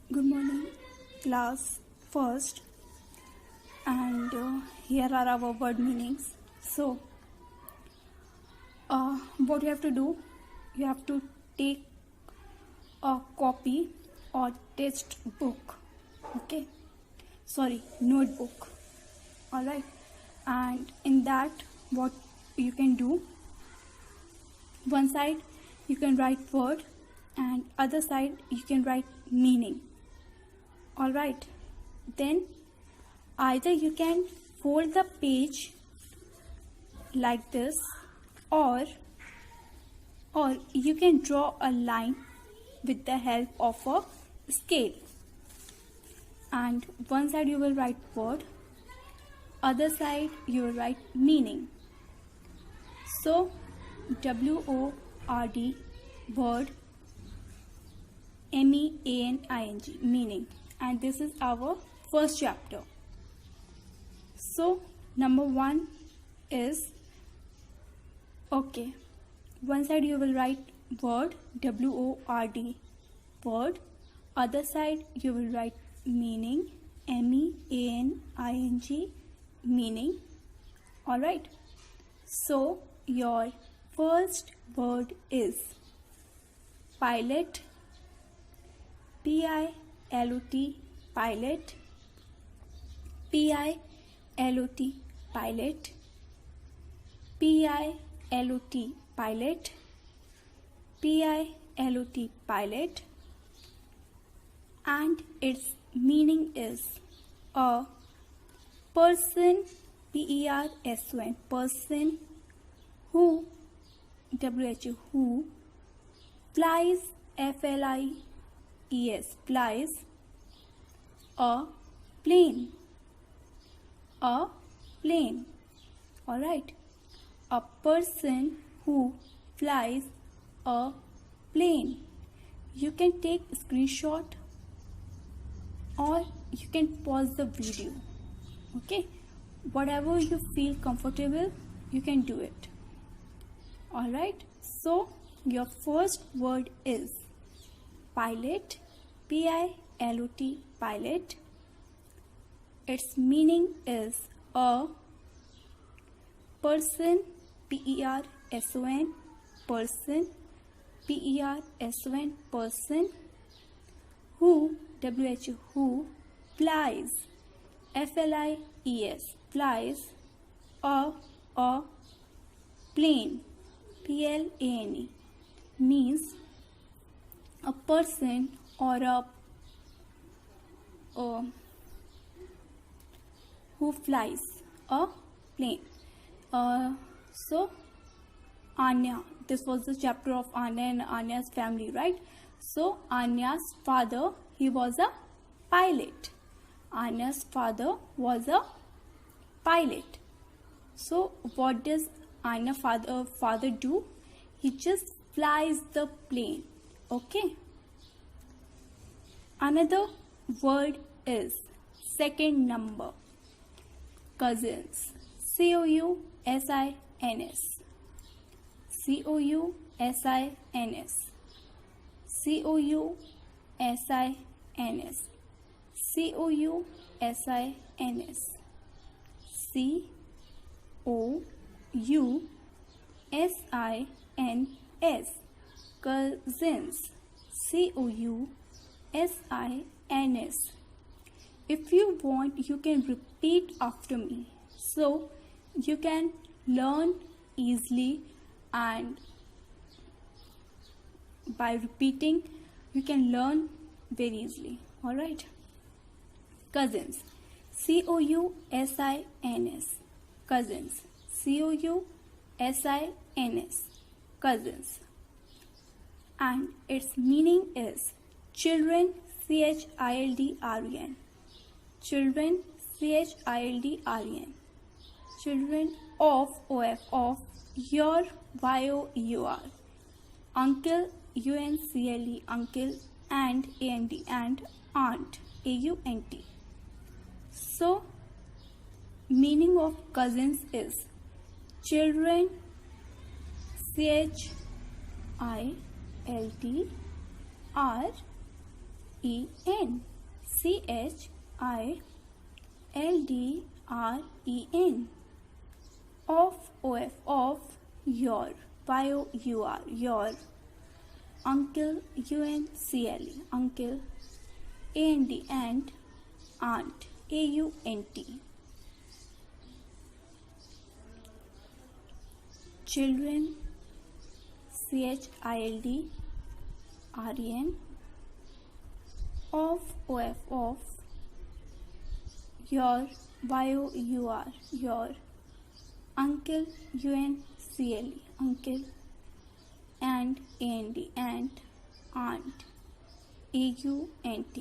Good morning, class first, and here are our word meanings. So, what you have to do, you have to take a copy or text book, okay? Sorry, notebook, all right? And in that, what you can do, one side you can write word, and other side you can write meaning. All right, then either you can fold the page like this, or you can draw a line with the help of a scale, and one side you will write word, other side you will write meaning. So WORD, word, MEANING, meaning. And this is our first chapter. So number 1 is, okay, one side you will write word, WORD, word, other side you will write meaning, MEANING, meaning. All right, so your first word is pilot, PILOT, pilot, PILOT, pilot, PILOT, pilot, PILOT, pilot, and its meaning is a person, PERSON, person who, WHO, who flies, FLIES, flies a plane, a plane. All right, a person who flies a plane. You can take a screenshot or you can pause the video, okay? Whatever you feel comfortable, you can do it. All right, so your first word is pilot, PILOT, pilot. Its meaning is a person, PERSON, person, PERSON, person who, WHO, who flies, FLIES, flies a plane, PLANE, means a person or a who flies a plane. So Anya, this was the chapter of Anya and Anya's family, right? So Anya's father, he was a pilot. Anya's father was a pilot. So what does Anya's father do? He just flies the plane, okay? Another word is second number, cousins, COUSINS, COUSINS, COUSINS, COUSINS, COUSINS, cousins, COUSINS. If you want, you can repeat after me, so you can learn easily, and by repeating you can learn very easily. All right, cousins, COUSINS, cousins, COUSINS, cousins, and its meaning is children, CHILDREN, children, CHILDREN, children of, of your, YOUR, uncle, UNCLE, uncle, and AND, and aunt, AUNT. So meaning of cousins is children, CHILDREN, Children. Children. Of your. Your. Your. Uncle, uncle, uncle. And aunt, aunt. Children, children. Of your, your. Uncle, uncle, uncle. And aunt, aunt. Aunt,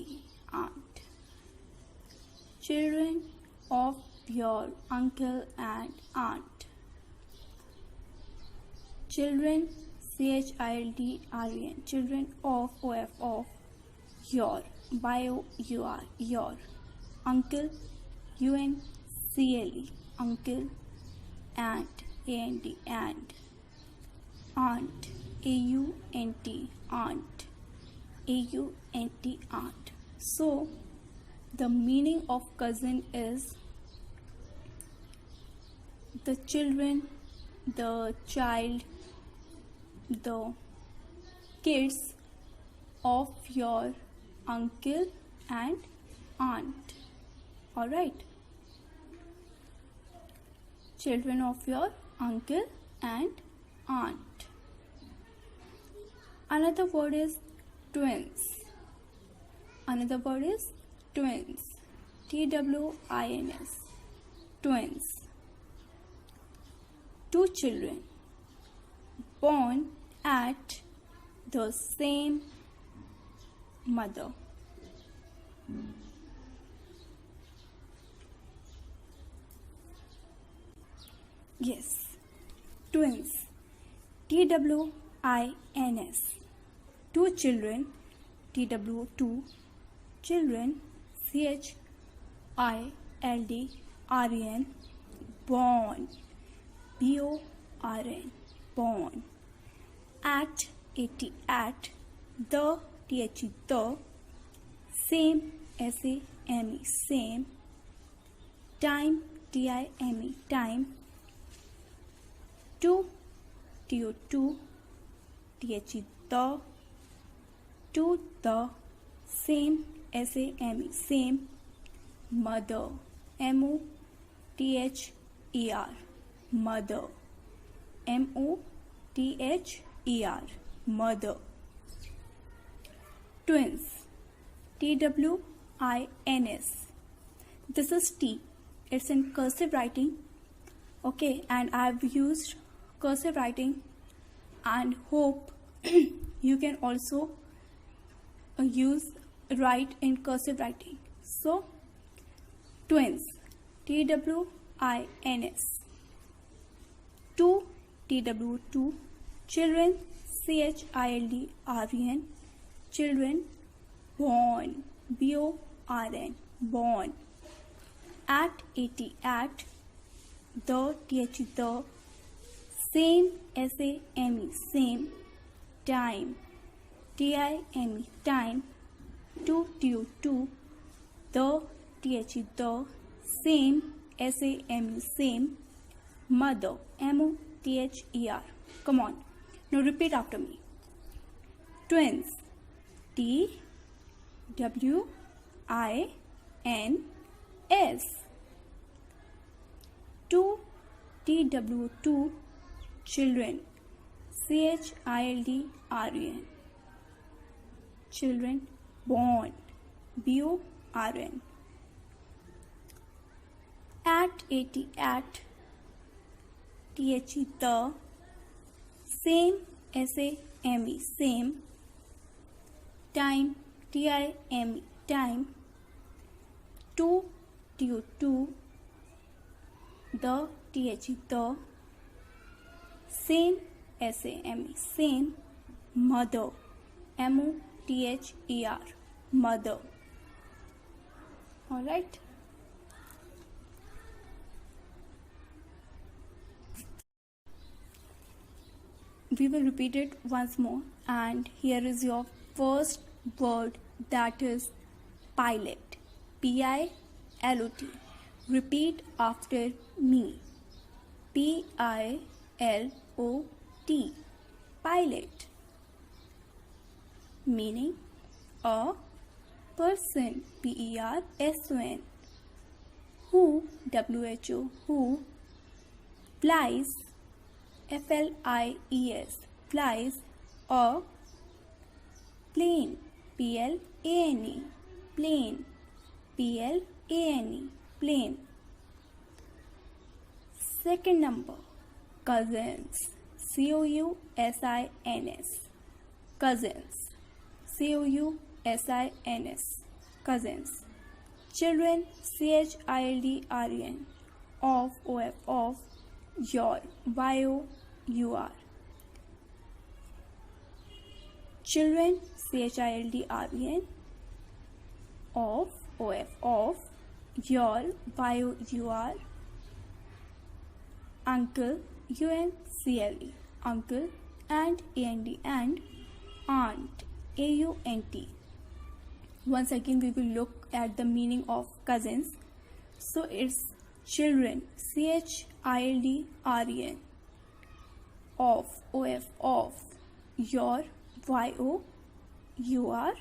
aunt. Children of your uncle and aunt. Children, children. Children of your, your. Uncle, uncle, uncle. Aunt, aunt. Aunt, aunt, aunt. Aunt. So the meaning of cousin is the children, the child, the kids of your uncle and aunt. All right, children of your uncle and aunt. Another word is twins. Another word is twins. twins. Twins. Two children born at the same mother. Yes, twins. twins. Two children. two children. children. Born. born. Born. At at. The the. Same same. Same. Time time. Time. Two two. the. To the. Same same. Same. Mother. mother. Mother. mother. Mother. Twins. twins. This is T. It's in cursive writing. Okay, and I've used cursive writing and hope you can also write in cursive writing. So twins. twins. Two. two. Children. children. Children. Born. born. Born. At at. The the. Same same. Same. Time. time. Time. Two two. The the. Same same. Same. Mother. mother. Come on, now repeat after me. Twins. twins. Two. two. Children. children. Children. Born. born. At at. the. Same same. Same. Time. time. Time. Two. two. The the. Same same. Same. Mother. mother. Mother. All right. We will repeat it once more, and here is your first word that is pilot. P-I-L-O-T. Repeat after me. P-I-L-O-T. Pilot. Meaning a person. P-E-R-S-O-N. Who, W-H-O, who flies, F-L-I-E-S, flies a plane, P-L-A-N-E, plane, P-L-A-N-E, plane. Second number, cousins, C-O-U-S-I-N-S, cousins, C-O-U-S-I-N-S, cousins. Children, C-H-I-L-D-R-E-N, of, O-F, of, your, Y-O-U-R. Children, C-H-I-L-D-R-E-N, of, O-F, of, your, Y-O-U-R. Uncle, U-N-C-L-E, uncle, and A-N-D, and aunt, A-U-N-T. Once again we will look at the meaning of cousins. So it's children, C-H-I-L-D-R-E-N, of, O-F, of, your, Y-O-U-R,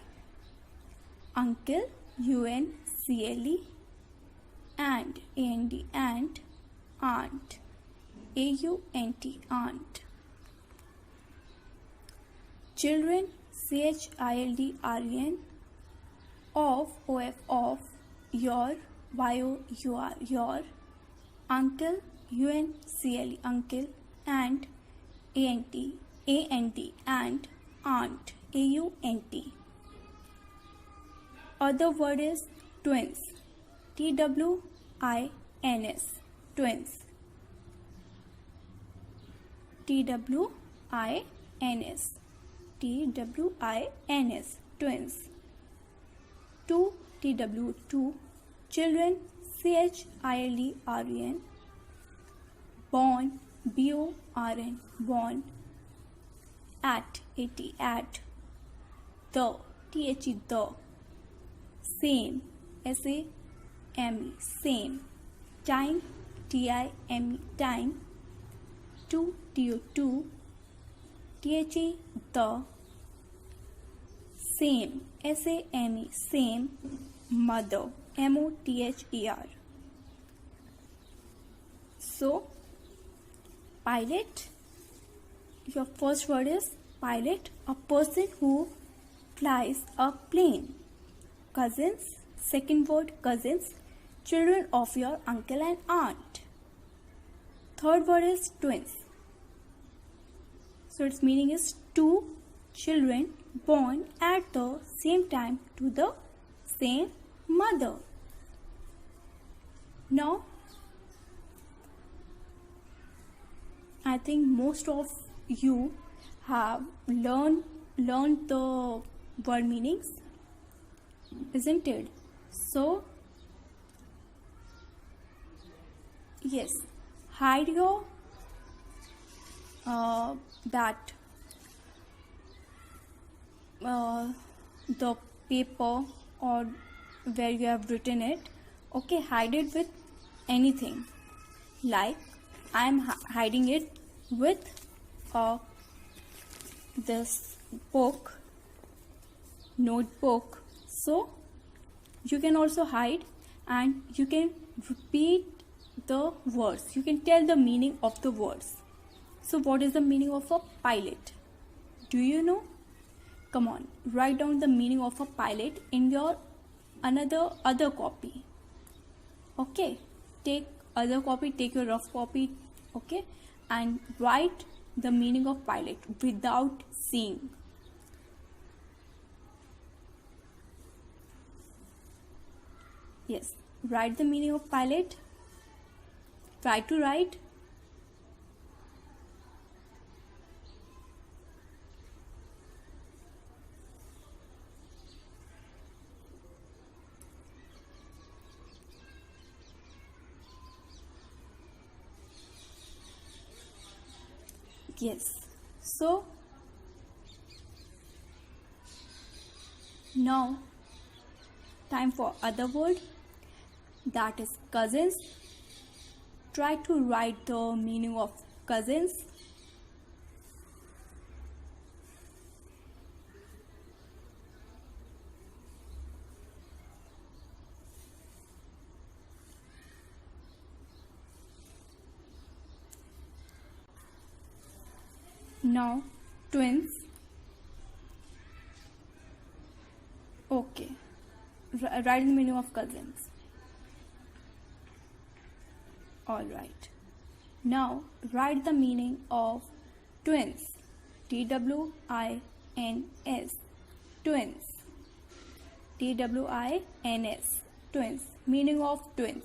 uncle, U-N-C-L-E, and, A-N-D, and, aunt, A-U-N-T, aunt. Children, C-H-I-L-D-R-E-N, of, O-F, of, your, Y-O-U-R, your, uncle, U-N-C-L-E, uncle, and, A-N-T, A-N-T, and, aunt, A-U-N-T. Other word is twins, T-W-I-N-S, twins, T-W-I-N-S, T-W-I-N-S, twins. Two, T-W-2, children, C-H-I-L-D-R-E-N, born, B-O-R-N, born, at, A-T, at, the, T-H-E, the, same, S-A-M-E, same, time, T-I-M-E, time, two, T-O-two, T-H-E, the, same, S-A-M-E, same, mother, M-O-T-H-E-R. So, pilot, your first word is pilot, a person who flies a plane. Cousins, second word cousins, children of your uncle and aunt. Third word is twins. So its meaning is two children born at the same time to the same mother. Now, I think most of you have learned the word meanings, isn't it? So, yes, hide your the paper or where you have written it. Okay, hide it with anything. Like I am hiding it with this book, notebook. So you can also hide and you can repeat the words. You can tell the meaning of the words. So what is the meaning of a pilot? Do you know? Come on, write down the meaning of a pilot in your other copy. Okay, take other copy, take your rough copy, okay, and write the meaning of pilot without seeing. Yes, write the meaning of pilot. Try to write. Yes, so Now, time for other word, that is cousins. Try to write the meaning of cousins. Now, twins. Okay, write the meaning of cousins. Alright. Now, write the meaning of twins. Twins. Twins. Twins. Twins. Meaning of twins.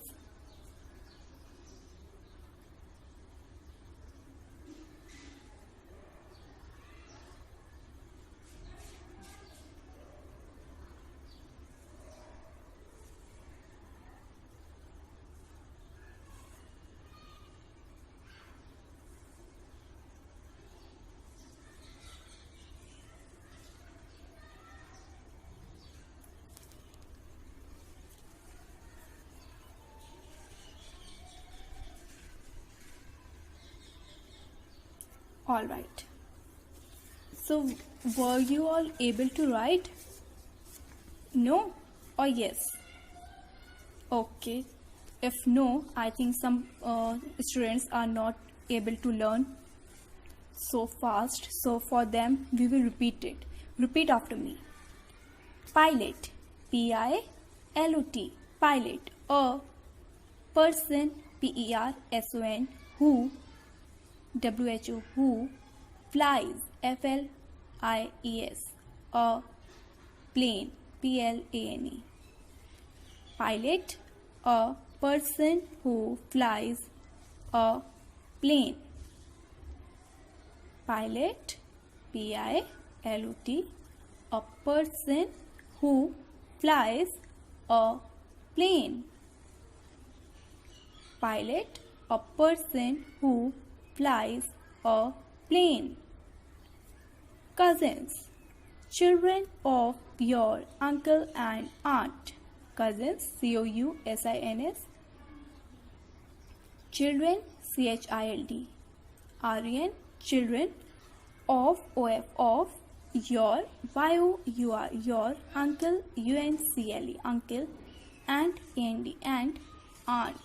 Alright. So, were you all able to write? No or yes? Okay. If no, I think some students are not able to learn so fast. So, for them, we will repeat it. Repeat after me. Pilot. P-I-L-O-T. Pilot. A person. P-E-R-S-O-N. Who. W-H-O, who flies, F-L-I-E-S, a plane, P-L-A-N-E. Pilot, a person who flies a plane. Pilot, P-I-L-O-T, a person who flies a plane. Pilot, a person who flies a plane. Cousins, children of your uncle and aunt. Cousins, C-O-U-S-I-N-S. Children, C-H-I-L-D. R-E-N, children of O-F, of your, Y-O-U-R, your uncle, U-N-C-L-E, uncle, and A-N-D, and aunt,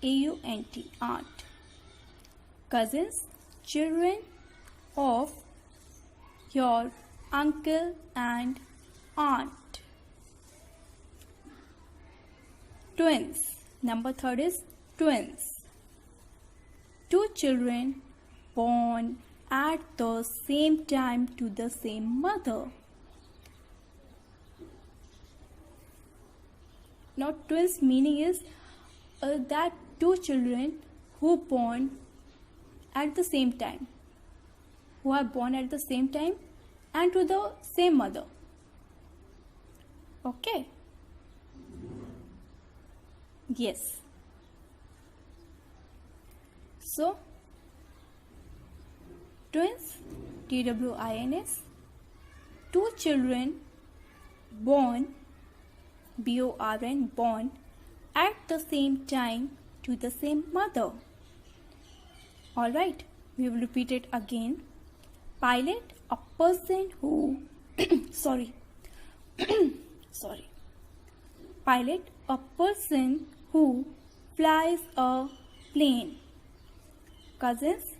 A-U-N-T, aunt. Cousins, children of your uncle and aunt. Twins. Number third is twins. Two children born at the same time to the same mother. Now, twins meaning is that two children who born at the same time, who are born at the same time and to the same mother. Okay? Yes. So, twins, T-W-I-N-S, two children born, B-O-R-N, born at the same time to the same mother. Alright, we will repeat it again. Pilot, a person who sorry. Pilot, a person who flies a plane. Cousins,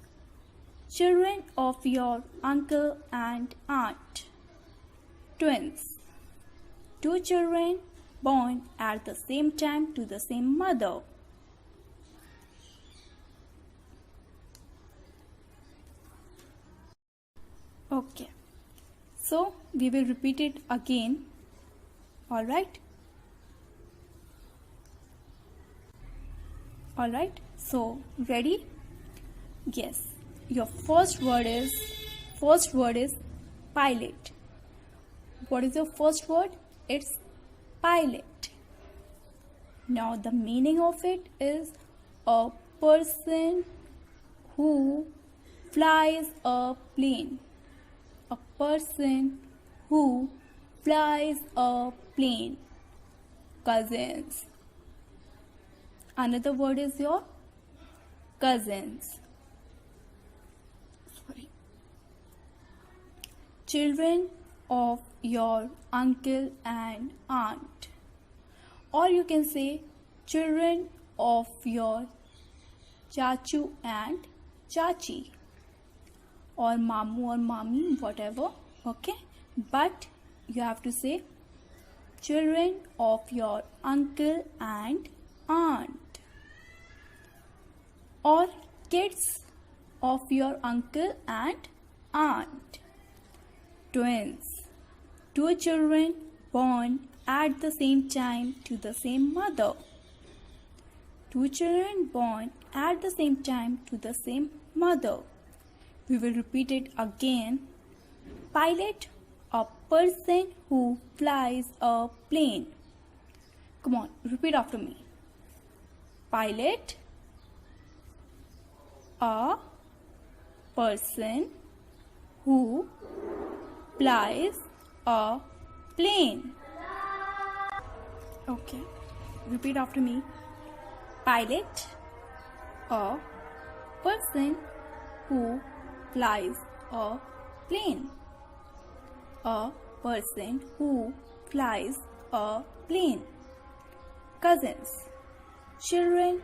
children of your uncle and aunt. Twins, two children born at the same time to the same mother. Okay, so we will repeat it again. Alright, so ready? Yes, your first word is pilot. What is your first word? It's pilot. Now the meaning of it is a person who flies a plane. A person who flies a plane. Cousins. Another word is your cousins. Sorry. Children of your uncle and aunt. Or you can say children of your chachu and chachi. Or mamu or mami, whatever. Okay. But you have to say children of your uncle and aunt. Or kids of your uncle and aunt. Twins. Two children born at the same time to the same mother. Two children born at the same time to the same mother. We will repeat it again. Pilot, a person who flies a plane. Come on, repeat after me. Pilot, a person who flies a plane. Okay, repeat after me. Pilot, a person who flies a plane. A person who flies a plane. Cousins. Children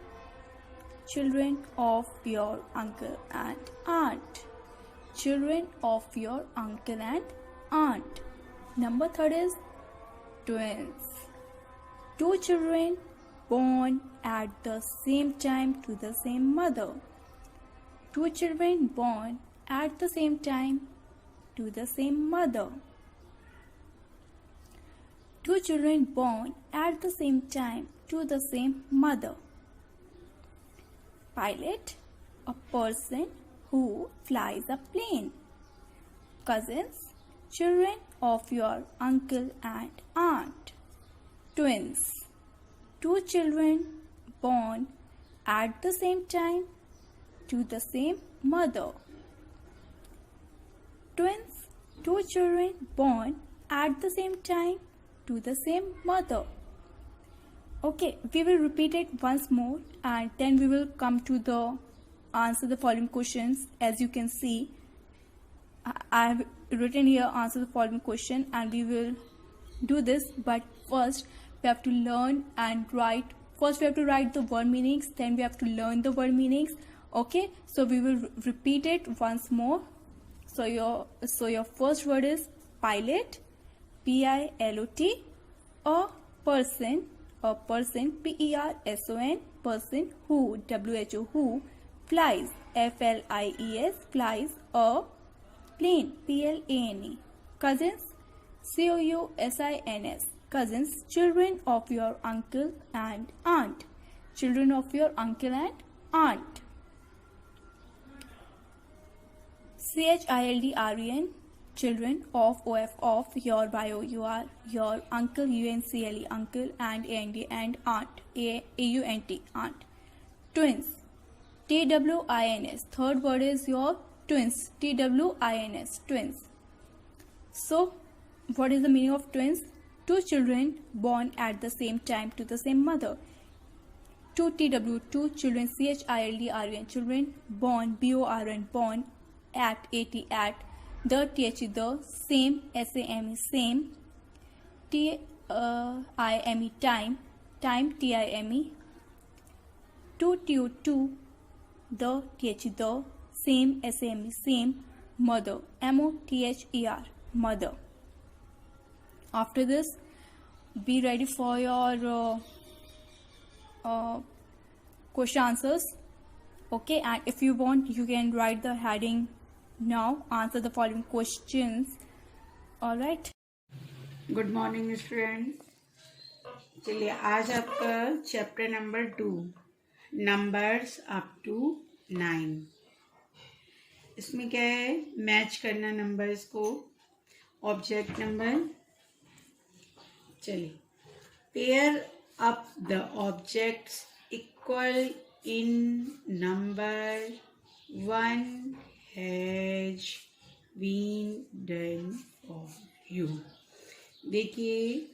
of your uncle and aunt. Children of your uncle and aunt. Number third is twins. Two children born at the same time to the same mother. Two children born at the same time to the same mother. Two children born at the same time to the same mother. Pilot, a person who flies a plane. Cousins, children of your uncle and aunt. Twins, two children born at the same time to the same mother. Twins, two children born at the same time to the same mother. Okay, we will repeat it once more and then we will come to the answer the following questions. As you can see, I have written here answer the following question and we will do this, but first we have to learn and write. First we have to write the word meanings, then we have to learn the word meanings. Okay, so we will repeat it once more. So your first word is pilot, P-I-L-O-T, a person, P-E-R-S-O-N, person who, W-H-O, who, flies, F-L-I-E-S, flies, a plane, P-L-A-N-E. Cousins, C-O-U-S-I-N-S, cousins, children of your uncle and aunt. Children of your uncle and aunt. C-H-I-L-D-R-E-N, children of O-F, of your, Y-O-U-R, your uncle, U-N-C-L-E, uncle, and A-N-D, and aunt, A-U-N-T, aunt. Twins, T-W-I-N-S, third word is your twins, T-W-I-N-S, twins. So, what is the meaning of twins? Two children born at the same time to the same mother. Two T-W, two children, C-H-I-L-D-R-E-N, children born, B-O-R-N, born, at, A-T, at, the, T-H, the, same, S-A-M-E, same, T-I-M-E, time, time, T-I-M-E, two, T-O, two, the, T-H, the, same, S-A-M-E, same, mother, M-O-T-H-E-R, mother. After this, be ready for your question answers. Okay, and if you want, you can write the heading now, answer the following questions. All right. Good morning student. चलिए आज आपका chapter number 2 numbers up to 9। इसमें क्या है, match करना numbers को object number. चलिए, pair up the objects equal in number 1 has been done for you. देखिए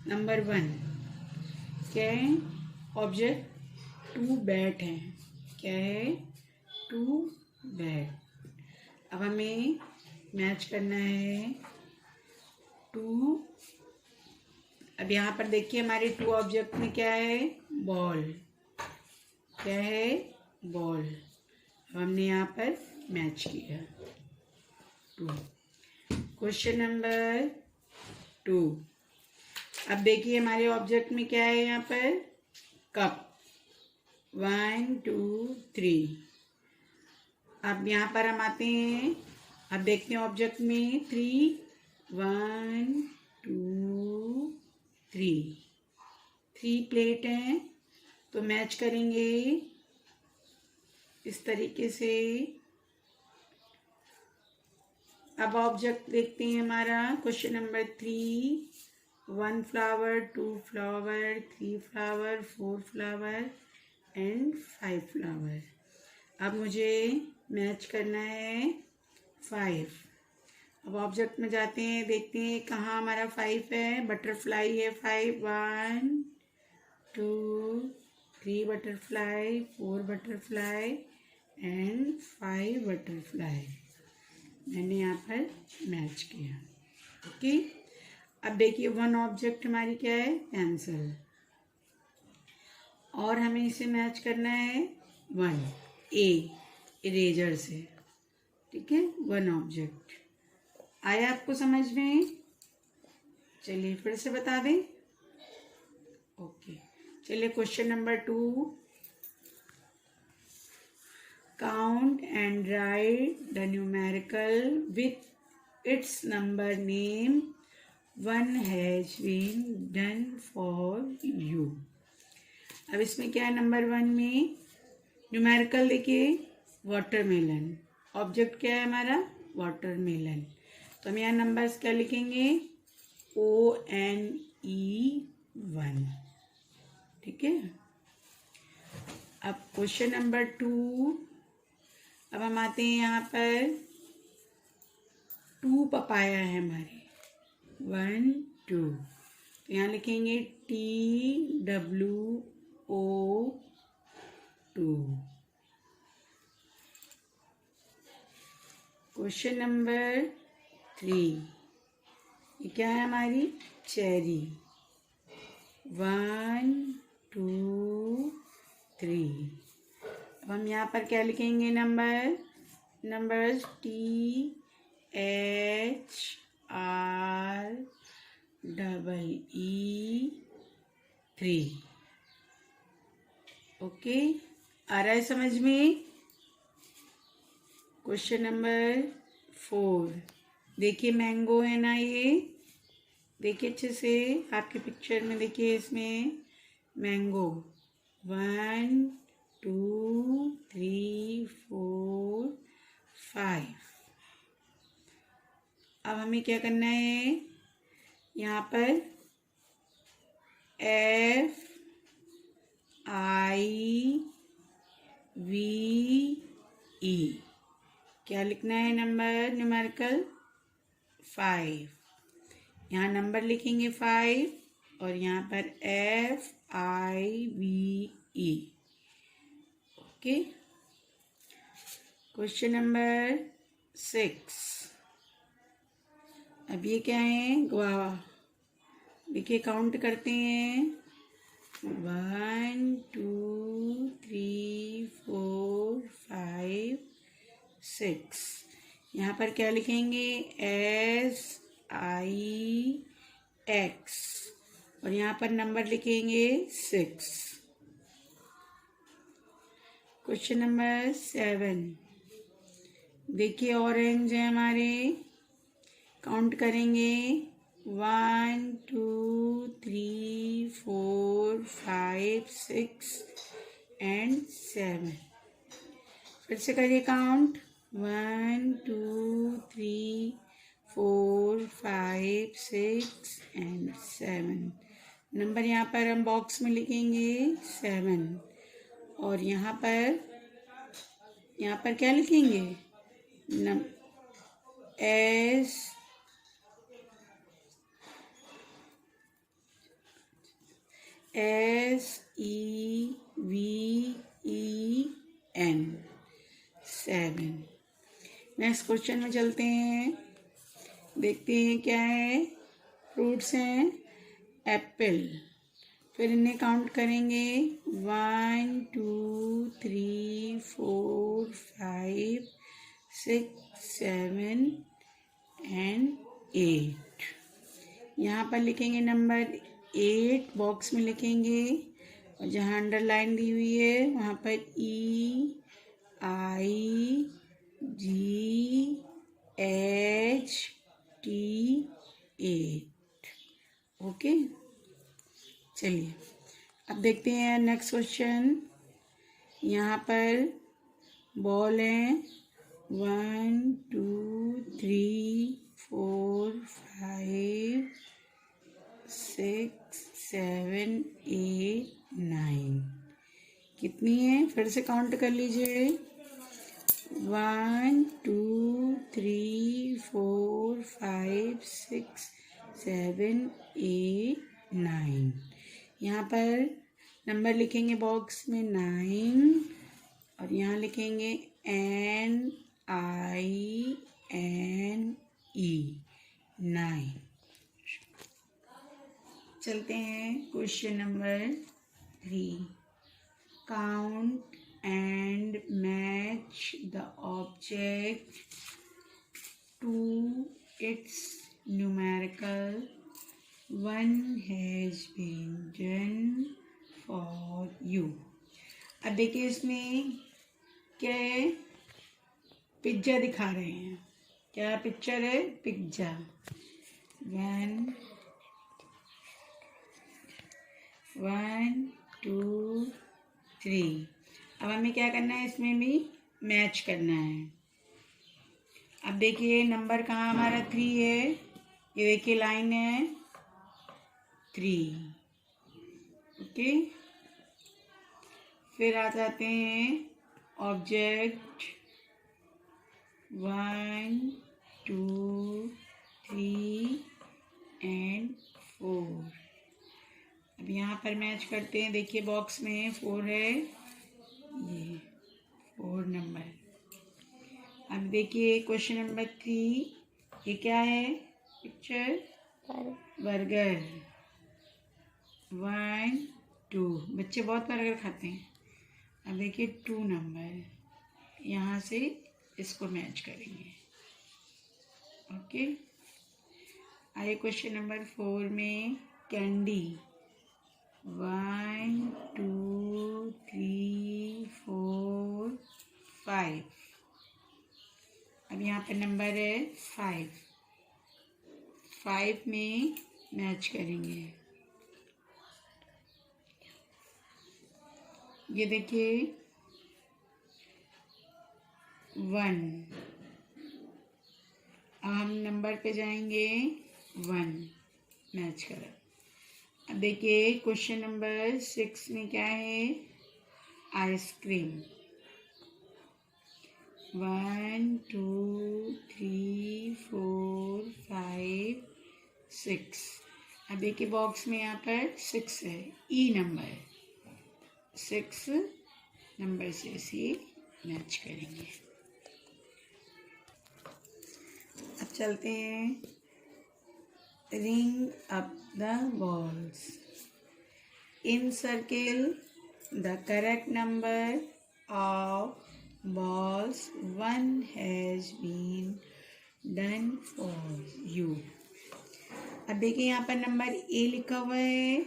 नंबर 1 क्या है, ऑब्जेक्ट 2 बैट है। क्या है, 2 बैट। अब हमें मैच करना है 2। अब यहाँ पर देखिए हमारे 2 ऑब्जेक्ट में क्या है, बॉल। क्या है, बॉल। अब हमने यहाँ पर मैच किया 2। Question number 2। अब देखिए हमारे ऑब्जेक्ट में क्या है, यहाँ पर कप। 1 2 3। अब यहाँ पर हम आते हैं, अब देखते हैं ऑब्जेक्ट में 3। 1 2 3 प्लेट हैं, तो मैच करेंगे इस तरीके से। अब ऑब्जेक्ट देखते हैं हमारा question number 3। 1 flower, 2 flower, 3 flower, 4 flower and 5 flower. अब मुझे मैच करना है 5। अब ऑब्जेक्ट में जाते हैं, देखते हैं कहाँ हमारा 5 है। बटरफ्लाई है 5। 1 2 3 बटरफ्लाई, 4 बटरफ्लाई एंड 5 बटरफ्लाई। मैंने यहाँ पर मैच किया। ओके। अब देखिए 1 ऑब्जेक्ट हमारी क्या है, पेंसिल, और हमें इसे मैच करना है 1 इरेजर से। ठीक है, 1 ऑब्जेक्ट। आया आपको समझ में? चलिए फिर से बता दें। ओके, चलिए question number 2। Count and write the numerical with its number name. 1 has been done for you. अब इसमें क्या है, नंबर 1 में न्यूमेरिकल देखिए वाटरमेलन। ऑब्जेक्ट क्या है हमारा, वाटरमेलन। तो हम यहाँ नंबर्स क्या लिखेंगे, ONE1। ठीक है। अब क्वेश्चन नंबर 2। अब हम आते हैं यहाँ पर 2 पपाया है हमारे। 1 2, तो यहाँ लिखेंगे TWO2। Question number 3। ये क्या है हमारी, चेरी। 1 2 3। अब हम यहाँ पर क्या लिखेंगे, नंबर्स THREE3। ओके, आ रहा है समझ में? Question number 4। देखिए मैंगो है ना, ये देखिए अच्छे से आपके पिक्चर में, देखिए इसमें मैंगो। 1 2 3 4 5। अब हमें क्या करना है, यहाँ पर FIVE क्या लिखना है, नंबर न्यूमेरिकल 5। यहाँ नंबर लिखेंगे 5 और यहाँ पर FIVE। ओके। Question number 6। अब ये क्या है, गुआवा। देखिए काउंट करते हैं, 1 2 3 4 5 6। यहाँ पर क्या लिखेंगे, SIX, और यहाँ पर नंबर लिखेंगे 6। Question number 7। देखिए ऑरेंज है हमारे, काउंट करेंगे 1 2 3 4 5 6 एंड 7। फिर से करिए काउंट, 1 2 3 4 5 6 एंड 7। नंबर यहाँ पर हम बॉक्स में लिखेंगे 7, और यहाँ पर क्या लिखेंगे, SEVEN, 7। नेक्स्ट क्वेश्चन में चलते हैं, देखते हैं क्या है। फ्रूट्स हैं एप्पल, फिर इन्हें काउंट करेंगे 1 2 3 4 5 6 7 एंड 8। यहाँ पर लिखेंगे नंबर 8, बॉक्स में लिखेंगे, और जहाँ अंडरलाइन दी हुई है वहाँ पर EIGHT 8। ओके, चलिए अब देखते हैं नेक्स्ट क्वेश्चन। यहाँ पर बॉल है 1 2 3 4 5 6 7 8 9। कितनी है फिर से काउंट कर लीजिए, 1 2 3 4 5 6 7 8 9। यहाँ पर नंबर लिखेंगे बॉक्स में 9, और यहाँ लिखेंगे NINE, 9। चलते हैं question number 3। Count and match the object to its numerical. One has been done for you। अब देखिए इसमें क्या है, पिज्जा दिखा रहे हैं। क्या पिक्चर है? पिज्जा। 1 2 3। अब हमें क्या करना है, इसमें भी मैच करना है। अब देखिए नंबर कहाँ हमारा 3 है, ये देखिए लाइन है 3। ओके, फिर आ जाते हैं ऑब्जेक्ट 1 2 3 एंड 4। अब यहाँ पर मैच करते हैं, देखिए बॉक्स में 4 है, ये 4 नंबर। अब देखिए क्वेश्चन नंबर 3, ये क्या है पिक्चर? बर्गर। 1 2, बच्चे बहुत बर्गर खाते हैं। अब देखिए 2 नंबर, यहाँ से इसको मैच करेंगे। ओके, आइए क्वेश्चन नंबर 4 में कैंडी। 1 2 3 4 5। अब यहाँ पर नंबर है 5, 5 में मैच करेंगे। ये देखिए 1। अब हम नंबर पे जाएंगे 1, मैच करा। अब देखिए क्वेश्चन नंबर 6 में क्या है, आइसक्रीम। 1 2 3 4 5 6। अब देखिए बॉक्स में यहाँ पर 6 है, ई नंबर, 6 नंबर से इसे मैच करेंगे। अब चलते हैं, ring up the balls. In circle the correct number of balls one has been done for you। अब देखिए यहाँ पर नंबर A लिखा हुआ है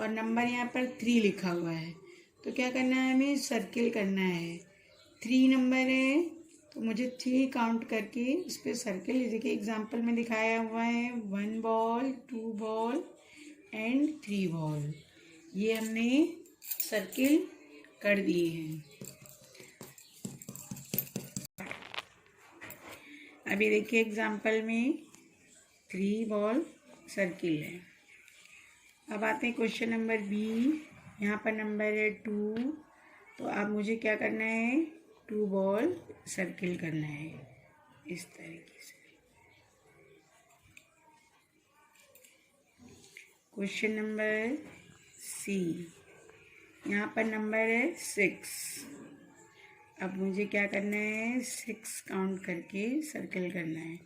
और नंबर यहाँ पर 3 लिखा हुआ है, तो क्या करना है, हमें सर्किल करना है। 3 नंबर है तो मुझे 3 काउंट करके उस पर सर्किल, देखिए एग्जाम्पल में दिखाया हुआ है 1 बॉल 2 बॉल एंड 3 बॉल, ये हमने सर्किल कर दिए हैं। अभी देखिए एग्जाम्पल में 3 बॉल सर्किल है। अब आते हैं क्वेश्चन नंबर बी। यहाँ पर नंबर है 2, तो अब मुझे क्या करना है, 2 बॉल सर्किल करना है इस तरीके से। Question number C. यहाँ पर नंबर है 6। अब मुझे क्या करना है, 6 काउंट करके सर्कल करना है।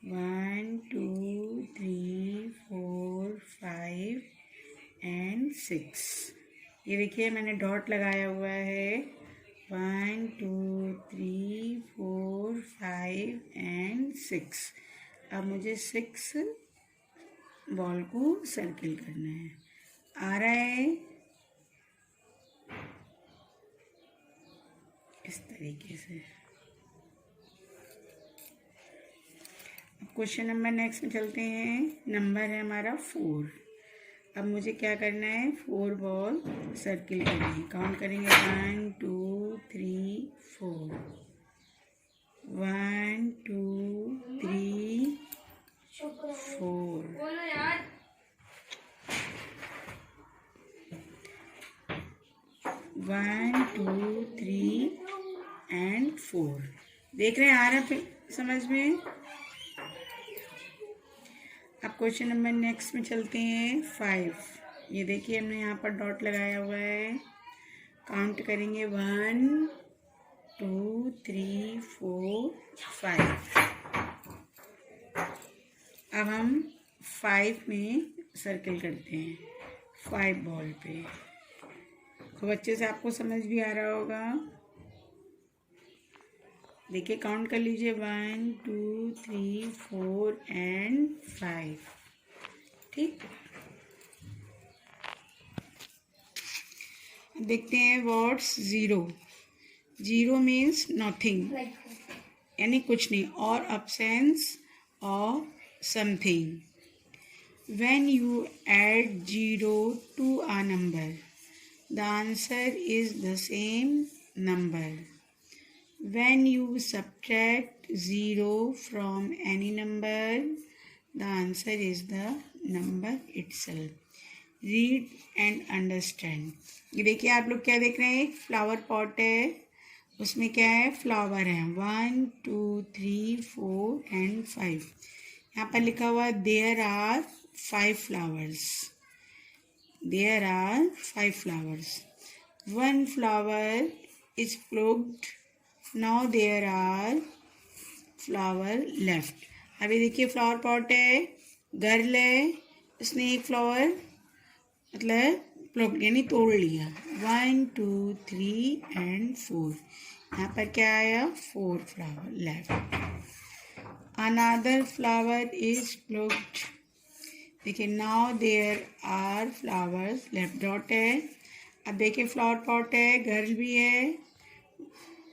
1 2 3 4 5 एंड 6। ये देखिए मैंने डॉट लगाया हुआ है। 1 2 3 4 5 एंड 6। अब मुझे 6 बॉल को सर्किल करना है। आ रहा है इस तरीके से। अब क्वेश्चन नंबर नेक्स्ट में चलते हैं। नंबर है हमारा 4। अब मुझे क्या करना है, 4 बॉल सर्किल करनी है। काउंट करेंगे 1 2 3 4। 1 2 3 4। 1 2 3 एंड 4। देख रहे हैं, आ रहा है फिर समझ में। अब क्वेश्चन नंबर नेक्स्ट में चलते हैं 5। ये देखिए हमने यहाँ पर डॉट लगाया हुआ है। काउंट करेंगे 1 2 3 4 5। अब हम 5 में सर्किल करते हैं, 5 बॉल पे। खूब अच्छे से आपको समझ भी आ रहा होगा। देखिए काउंट कर लीजिए 1 2 3 4 एंड 5। ठीक, देखते हैं वर्ड्स। 0। 0 मीन्स नथिंग, यानी कुछ नहीं, और absence of something. When you add 0 to a number, the answer is the same number. When you subtract 0 from any number, the answer is the number itself. Read and understand. ये देखिए आप लोग क्या देख रहे हैं, एक फ्लावर पॉट है, उसमें क्या है, फ्लावर है। 1 2 3 4 एंड 5। यहाँ पर लिखा हुआ there are 5 flowers. There are 5 flowers. 1 flower is plucked, now there are flower left. अभी देखिए फ्लावर पॉट है, गर्ल है, उसने एक फ्लावर मतलब प्लग यानी तोड़ लिया। 1 2 3 एंड 4। यहाँ पर क्या आया, 4 flower left. Another flower is plucked. देखिए now there are flowers left, dot है। अब देखिए फ्लावर पॉट है, गर्ल भी है।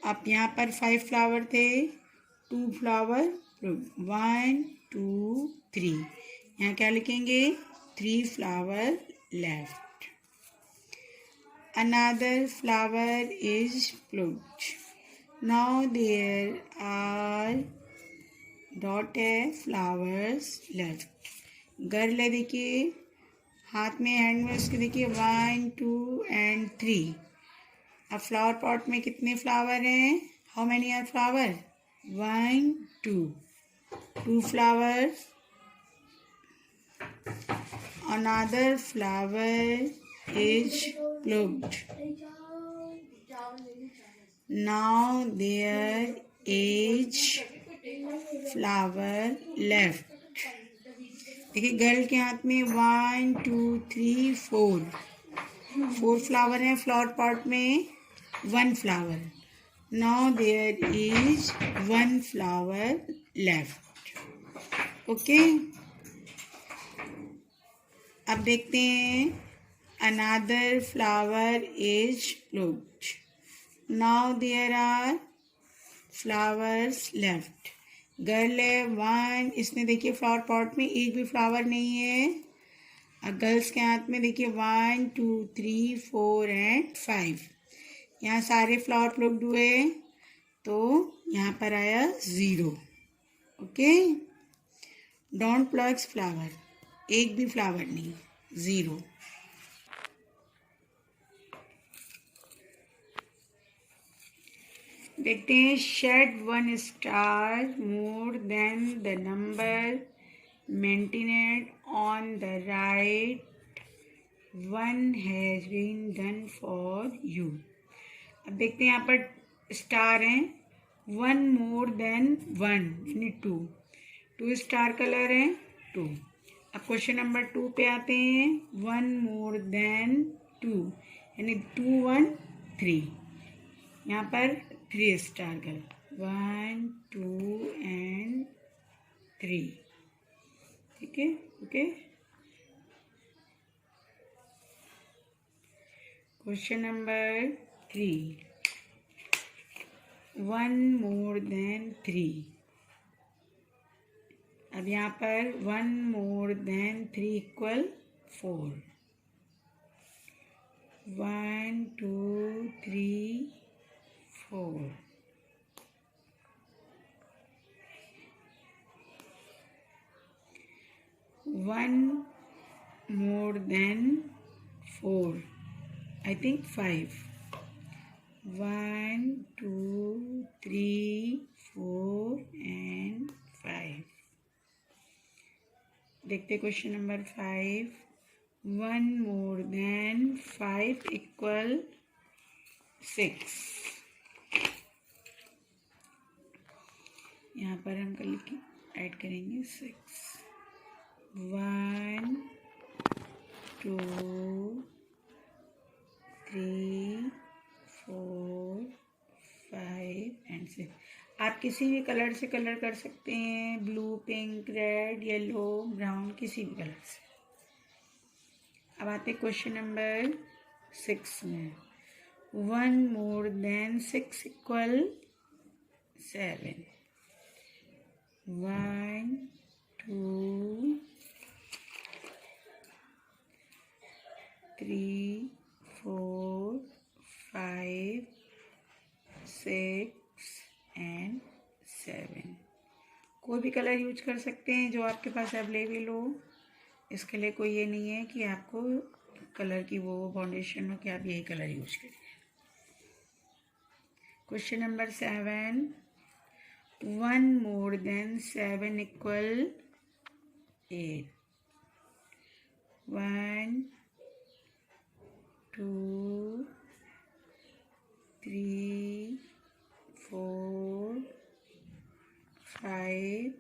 अब यहाँ पर 5 फ्लावर थे, 2 फ्लावर प्लग्ड। 1 2 3। यहाँ क्या लिखेंगे, 3 flower left. Another flower is plucked. Now there are dot flowers left. Girl है, देखिए हाथ में, हैंड में उसके, देखिए 1 2 एंड 3। अब फ्लावर पॉट में कितने फ्लावर हैं, how many are flower, 1 2 flowers. Another flower is plucked. Now there is flower left. देखिए गर्ल के हाथ में 1 2 3 4 फ्लावर हैं फ्लावर पॉट में, 1 flower. Now there is 1 flower left. Okay, अब देखते हैं। Another flower is plucked, now there are flowers left. Girl है, 1, इसने देखिए फ्लावर पॉट में एक भी फ्लावर नहीं है। अब गर्ल्स के हाथ में देखिए 1 2 3 4 एंड 5। यहाँ सारे फ्लावर प्लुक्ड हुए, तो यहाँ पर आया 0। ओके, डोंट प्लग्स फ्लावर, एक भी फ्लावर नहीं, 0। देखते हैं। Shade 1 star more than the number mentioned on the right 1 has been done for you. अब देखते हैं यहाँ पर स्टार हैं, 1 मोर देन 1 यानी 2 स्टार कलर है 2। अब क्वेश्चन नंबर 2 पे आते हैं, 1 मोर देन 2 यानी 2 1 3। यहाँ पर 3 स्टार कलर 1 2 एंड 3। ठीक है, okay. Question number 3, 1 more than 3। अब यहाँ पर 1 more than 3 equal 4। 1 2 3 4। One more than 4, I think 5. 1 2 3 4 and 5। देखते question number 5, 1 more then 5 equal 6। यहाँ पर हम कल ऐड करेंगे 6। 1 2 3 4 5 एंड 6। आप किसी भी कलर से कलर कर सकते हैं, blue pink red yellow brown, किसी भी कलर से। अब आते क्वेश्चन नंबर 6 में, 1 मोर देन 6 इक्वल 7। 1 2 3 4 5 6 एंड 7। कोई भी कलर यूज कर सकते हैं जो आपके पास अवेलेबल हो। इसके लिए कोई ये नहीं है कि आपको कलर की वो फाउंडेशन हो कि आप यही कलर यूज करिए। Question number 7, 1 more than 7 equal 8। 1 2 3 4 5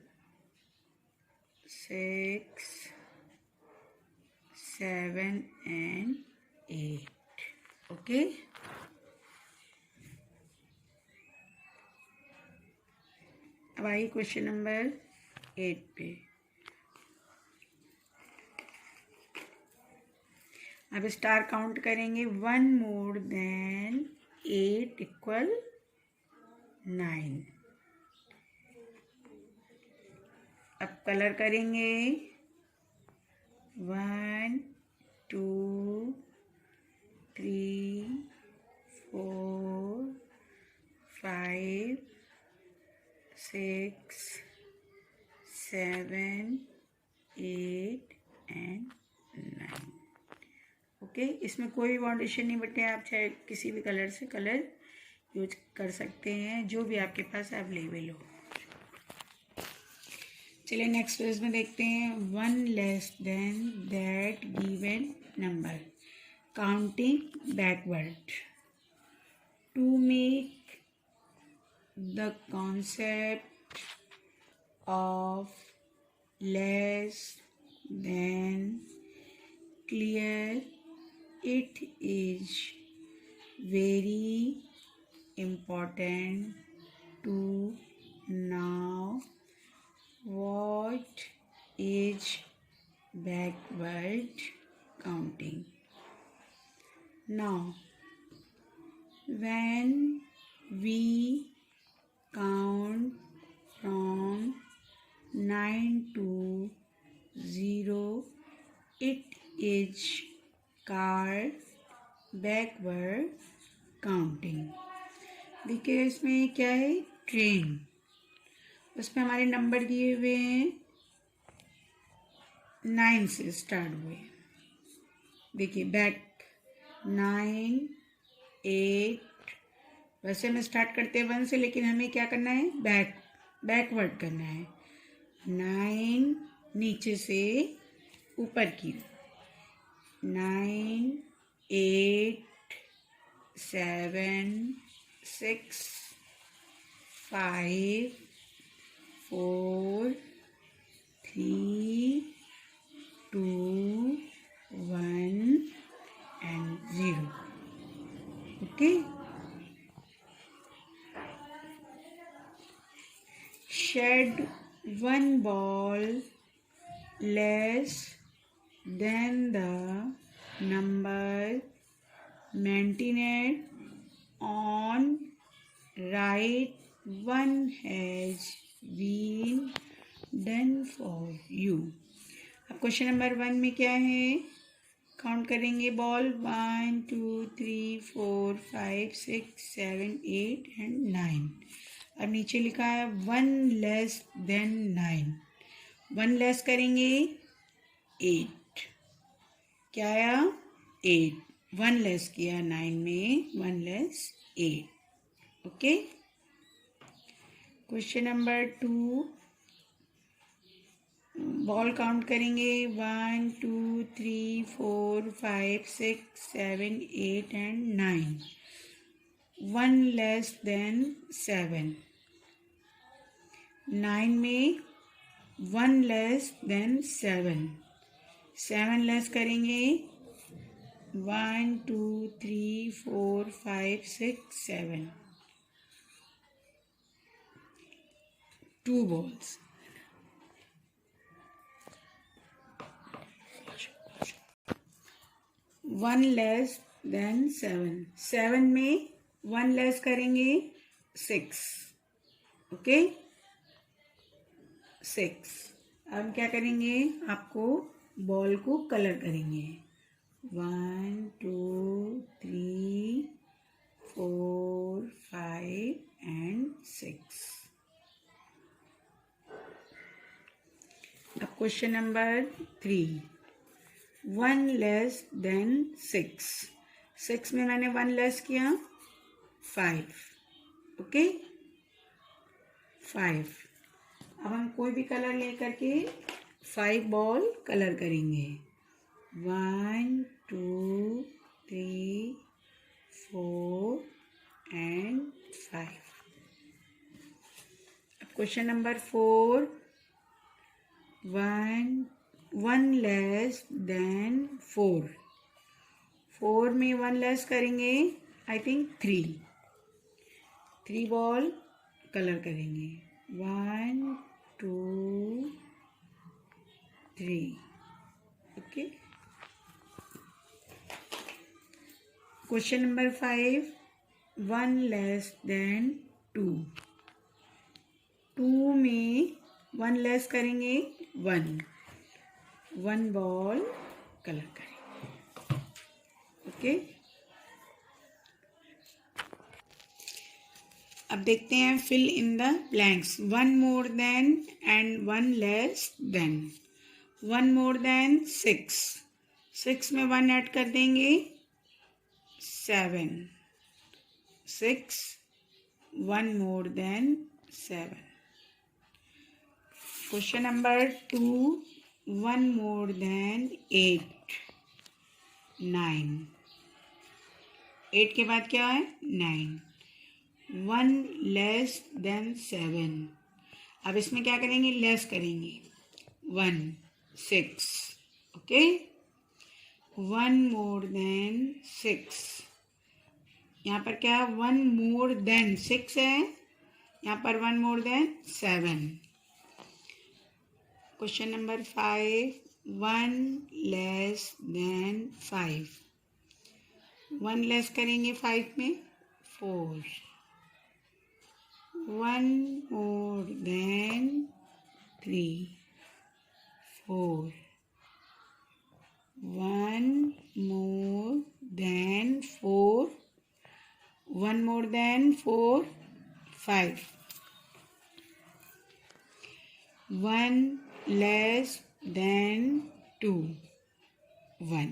6 7 and 8। Okay, अब आइए क्वेश्चन नंबर 8 पे। अब स्टार काउंट करेंगे, 1 मोर देन 8 इक्वल 9। अब कलर करेंगे, 1 2 3 4 5 6 7 8 एंड 9। ओके, इसमें कोई भी फाउंडेशन नहीं बटे, आप चाहे किसी भी कलर से कलर यूज कर सकते हैं जो भी आपके पास अवेलेबल हो। चलिए नेक्स्ट पेज में देखते हैं, 1 less than that given number, counting backward. To make the concept of less than clear, it is very important to know what is backward counting. Now, when we count from 9 to 0, it is called backward counting. देखिए इसमें क्या है, train, उसमें हमारे number दिए हुए हैं 9 से स्टार्ट हुए। देखिए बैक 9 8, वैसे हम स्टार्ट करते हैं 1 से, लेकिन हमें क्या करना है, बैकवर्ड करना है। 9 नीचे से ऊपर की, 9, 8, 7, 6, 5, 4, 3, 2, 1 and 0. Okay. Shed one ball less than the number maintained on right. One has been done for you. अब क्वेश्चन नंबर 1 में क्या है, काउंट करेंगे बॉल 1 2 3 4 5 6 7 8 एंड 9. अब नीचे लिखा है 1 लेस देन 9. 1 लेस करेंगे 8. क्या आया 8. 1 लेस किया 9 में, 1 less 8. Okay. Question number 2, ball count करेंगे 1 2 3 4 5 6 7 8 एंड 9. 1 less then 7. 9 में 1 लेस देन 7. 7 लेस करेंगे 1 2 3 4 5 6 7. 2 balls. One less than 7. 7 में 1 लेस करेंगे 6. ओके 6. अब हम क्या करेंगे, आपको बॉल को कलर करेंगे. 1 2 3 4 5 एंड 6. अब क्वेश्चन नंबर 3, 1 लेस देन 6. 6 में मैंने 1 लेस किया 5. ओके 5. अब हम कोई भी कलर लेकर के 5 बॉल कलर करेंगे. 1 2 3 4 एंड 5. अब क्वेश्चन नंबर 4, 1 लेस देन 4. 4 में 1 लेस करेंगे आई थिंक 3. 3 बॉल कलर करेंगे. 1 2 3. Okay. Question number 5, 1 less than 2. 2 में 1 लेस करेंगे 1. 1 बॉल कलर करेंगे. ओके. अब देखते हैं fill in the blanks. 1 more than and 1 less than. 1 more than 6. 6 में 1 ऐड कर देंगे 7. 6. 1 more than 7. Question number 2, 1 more then 8. 9. 8 के बाद क्या है 9. 1 लेस देन 7. अब इसमें क्या करेंगे, लेस करेंगे 1 6. Okay 1 more than 6. यहाँ पर क्या 1 मोर देन 6 है, यहाँ पर 1 more than 7. Question number 5, 1 less than 5. 1 less करेंगे 5 में 4. 1 more than 3. 4. 1 more than 4. 1 more than 4 5. 1 less than 2. 1.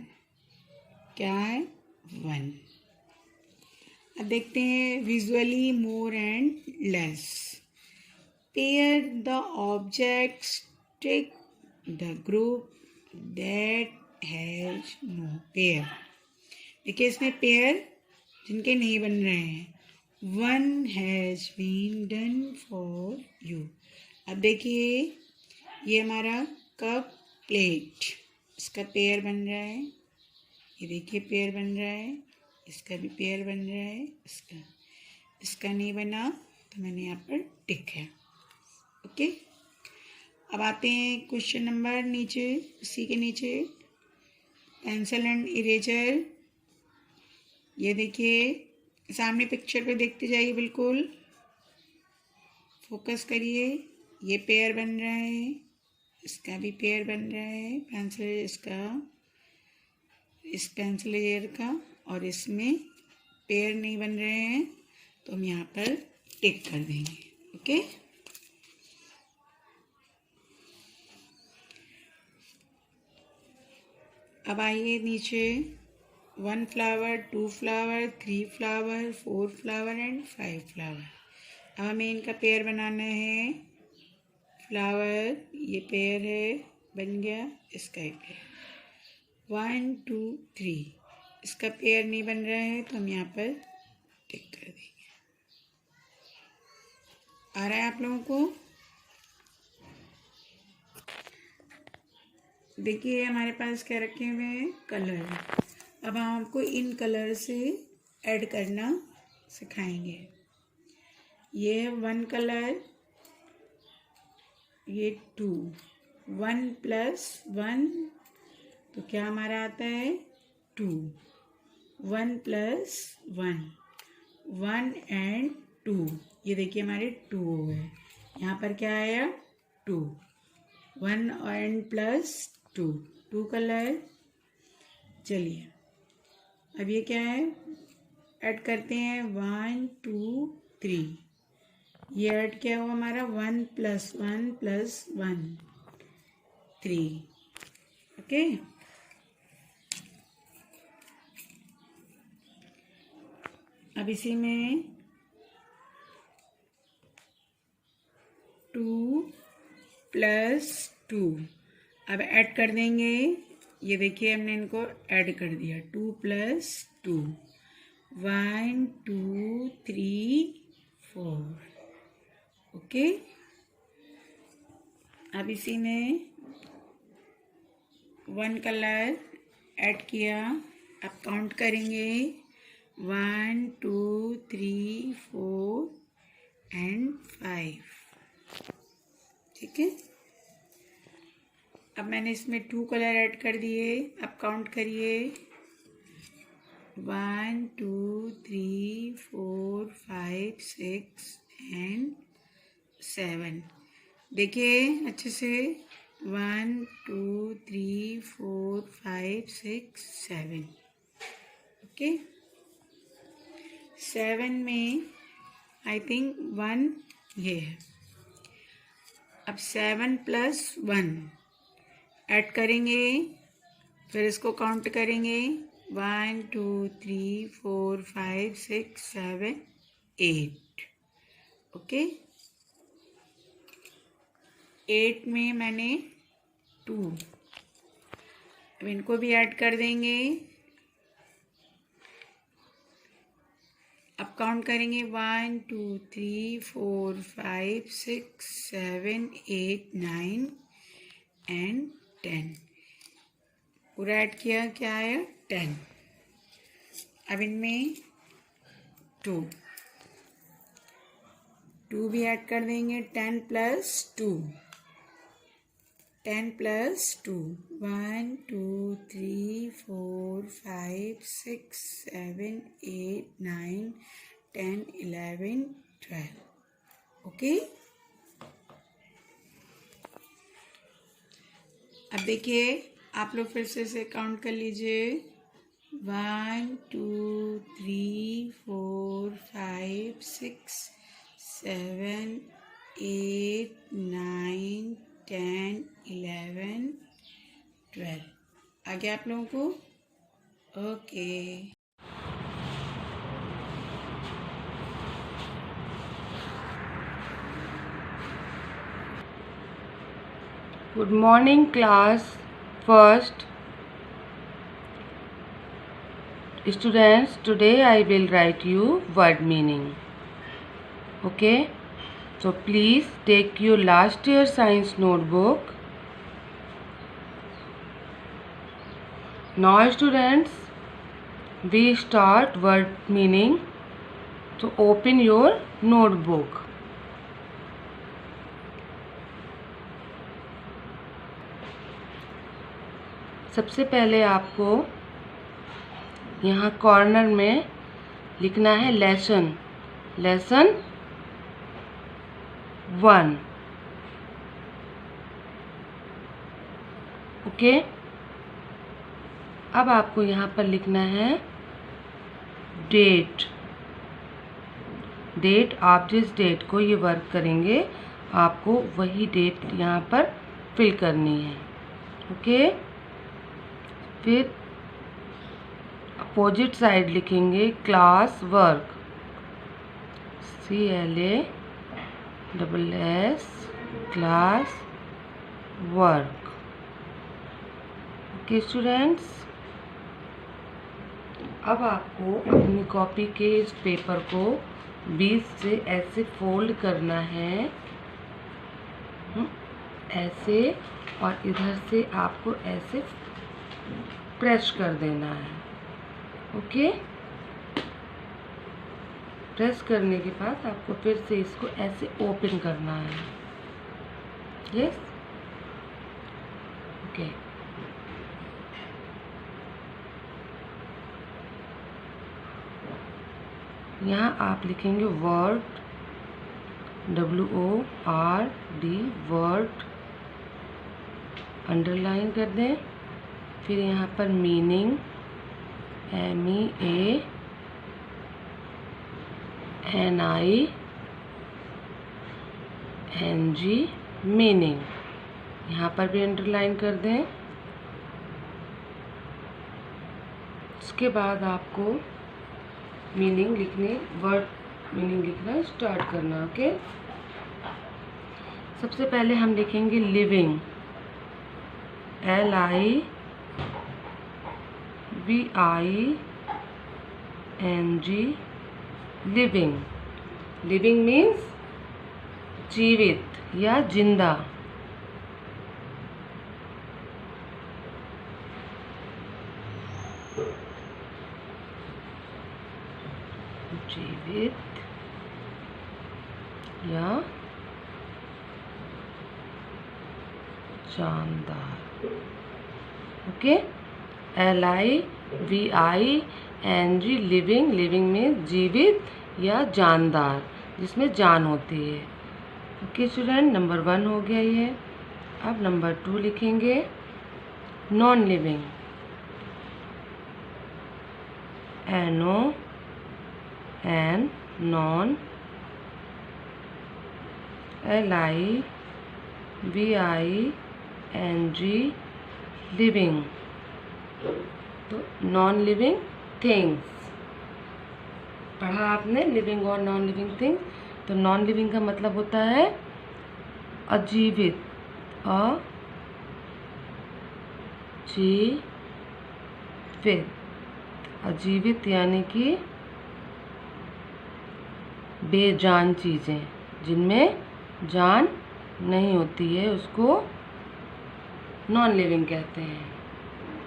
क्या है 1. अब देखते हैं visually more and less. Pair the objects, tick the group that has no pair. देखिए इसमें पेयर जिनके नहीं बन रहे हैं, one has been done for you. अब देखिए ये हमारा कप प्लेट, इसका पेयर बन रहा है, ये देखिए पेयर बन रहा है, इसका भी पेयर बन रहा है, इसका नहीं बना तो मैंने यहाँ पर टिक है। ओके, अब आते हैं क्वेश्चन नंबर नीचे, इसी के नीचे पेंसिल एंड इरेजर। ये देखिए सामने पिक्चर पे देखते जाइए, बिल्कुल फोकस करिए। ये पेयर बन रहा है, इसका भी पेयर बन रहा है, पेंसिल इसका, इस पेंसिल इरेजर का, और इसमें पेयर नहीं बन रहे हैं तो हम यहाँ पर टिक कर देंगे। ओके, अब आइए नीचे, 1 flower, 2 flower, 3 flower, 4 flower and 5 flower. अब हमें इनका पेयर बनाना है। फ्लावर ये पेयर है, बन गया, इसका ही पेयर 1 2 3। इसका पेयर नहीं बन रहा है तो हम यहाँ पर टिक कर देंगे। आ रहा है आप लोगों को? देखिए हमारे पास क्या रखे हुए हैं, कलर। अब हम आपको इन कलर से ऐड करना सिखाएंगे। ये है 1 कलर, ये 2, 1 + 1 तो क्या हमारा आता है 2, 1 + 1, 1 एंड 2। ये देखिए हमारे 2 हो गए। यहाँ पर क्या आया 2, 1 एंड +2, 2 कलर। चलिए अब ये क्या है, ऐड करते हैं 1 2 3। ये ऐड क्या हुआ हमारा 1 + 1 + 1 3। ओके, अब इसी में 2 + 2 अब ऐड कर देंगे। ये देखिए हमने इनको ऐड कर दिया, 2 + 2, 1 2 3 4। ओके, अब इसी में 1 कलर ऐड किया। अब काउंट करेंगे 1 2 3 4 एंड 5। ठीक है, अब मैंने इसमें 2 कलर ऐड कर दिए। अब काउंट करिए 1 2 3 4 5 6 एंड 7। देखिए अच्छे से, 1 2 3 4 5 6 7। ओके, 7 में आई थिंक 1 ये है। अब 7 + 1 ऐड करेंगे, फिर इसको काउंट करेंगे 1 2 3 4 5 6 7 8। ओके, 8 में मैंने 2, अब इनको भी ऐड कर देंगे। अब काउंट करेंगे 1 2 3 4 5 6 7 8 9 एंड 10। पूरा ऐड किया, क्या आया 10। अब इनमें 2 भी ऐड कर देंगे, 10 + 2, 10 + 2, 1 2 3 4 5 6 7 8 9 10 11 12। ओके, अब देखिए आप लोग फिर से इसे काउंट कर लीजिए, 1 2 3 4 5 6 7 8 9 10 11 12। आ गया आप लोगों को? Okay, Good morning, class. First, Students, today I will write you word meaning. Okay? So please take your last year science notebook. Now students, we start word meaning. So open your notebook. सबसे पहले आपको यहाँ corner में लिखना है lesson 1. Okay, अब आपको यहाँ पर लिखना है डेट. आप जिस डेट को ये वर्क करेंगे आपको वही डेट यहाँ पर फिल करनी है. ओके, फिर अपोजिट साइड लिखेंगे class work, CLASS class work. Okay students, अब आपको अपनी कॉपी के इस पेपर को बीच से ऐसे फोल्ड करना है, ऐसे, और इधर से आपको ऐसे प्रेस कर देना है. ओके, प्रेस करने के बाद आपको फिर से इसको ऐसे ओपन करना है. Yes, okay. यहाँ आप लिखेंगे वर्ड, WORD, वर्ड, अंडरलाइन कर दें. फिर यहाँ पर मीनिंग, MEANING, मीनिंग, यहाँ पर भी अंडरलाइन कर दें. उसके बाद आपको मीनिंग लिखने, वर्ड मीनिंग लिखना स्टार्ट करना. ओके, सबसे पहले हम लिखेंगे living, LIVING, living. Living means जीवित या जिंदा. जीवित या जानदार. ओके, LIVING, लिविंग में जीवित या जानदार, जिसमें जान होती है. ओके स्टूडेंट, नंबर 1 हो गया ये. अब नंबर 2 लिखेंगे non living, non, LIVING, living. तो नॉन लिविंग थिंग्स पढ़ा आपने, लिविंग और नॉन लिविंग थिंग्स. तो नॉन लिविंग का मतलब होता है अजीवित, अजीवित यानी कि बेजान चीज़ें, जिनमें जान नहीं होती है, उसको नॉन लिविंग कहते हैं.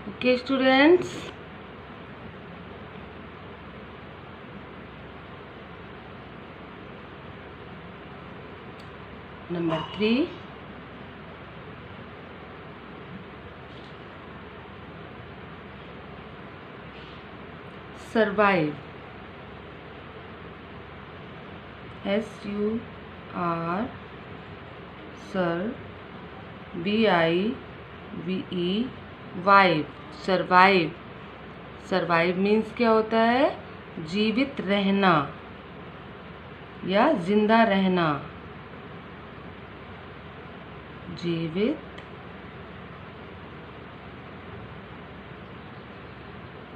Okay students, number 3, survive, SURVIVE, vive, survive. Survive means क्या होता है? जीवित रहना या जिंदा रहना. जीवित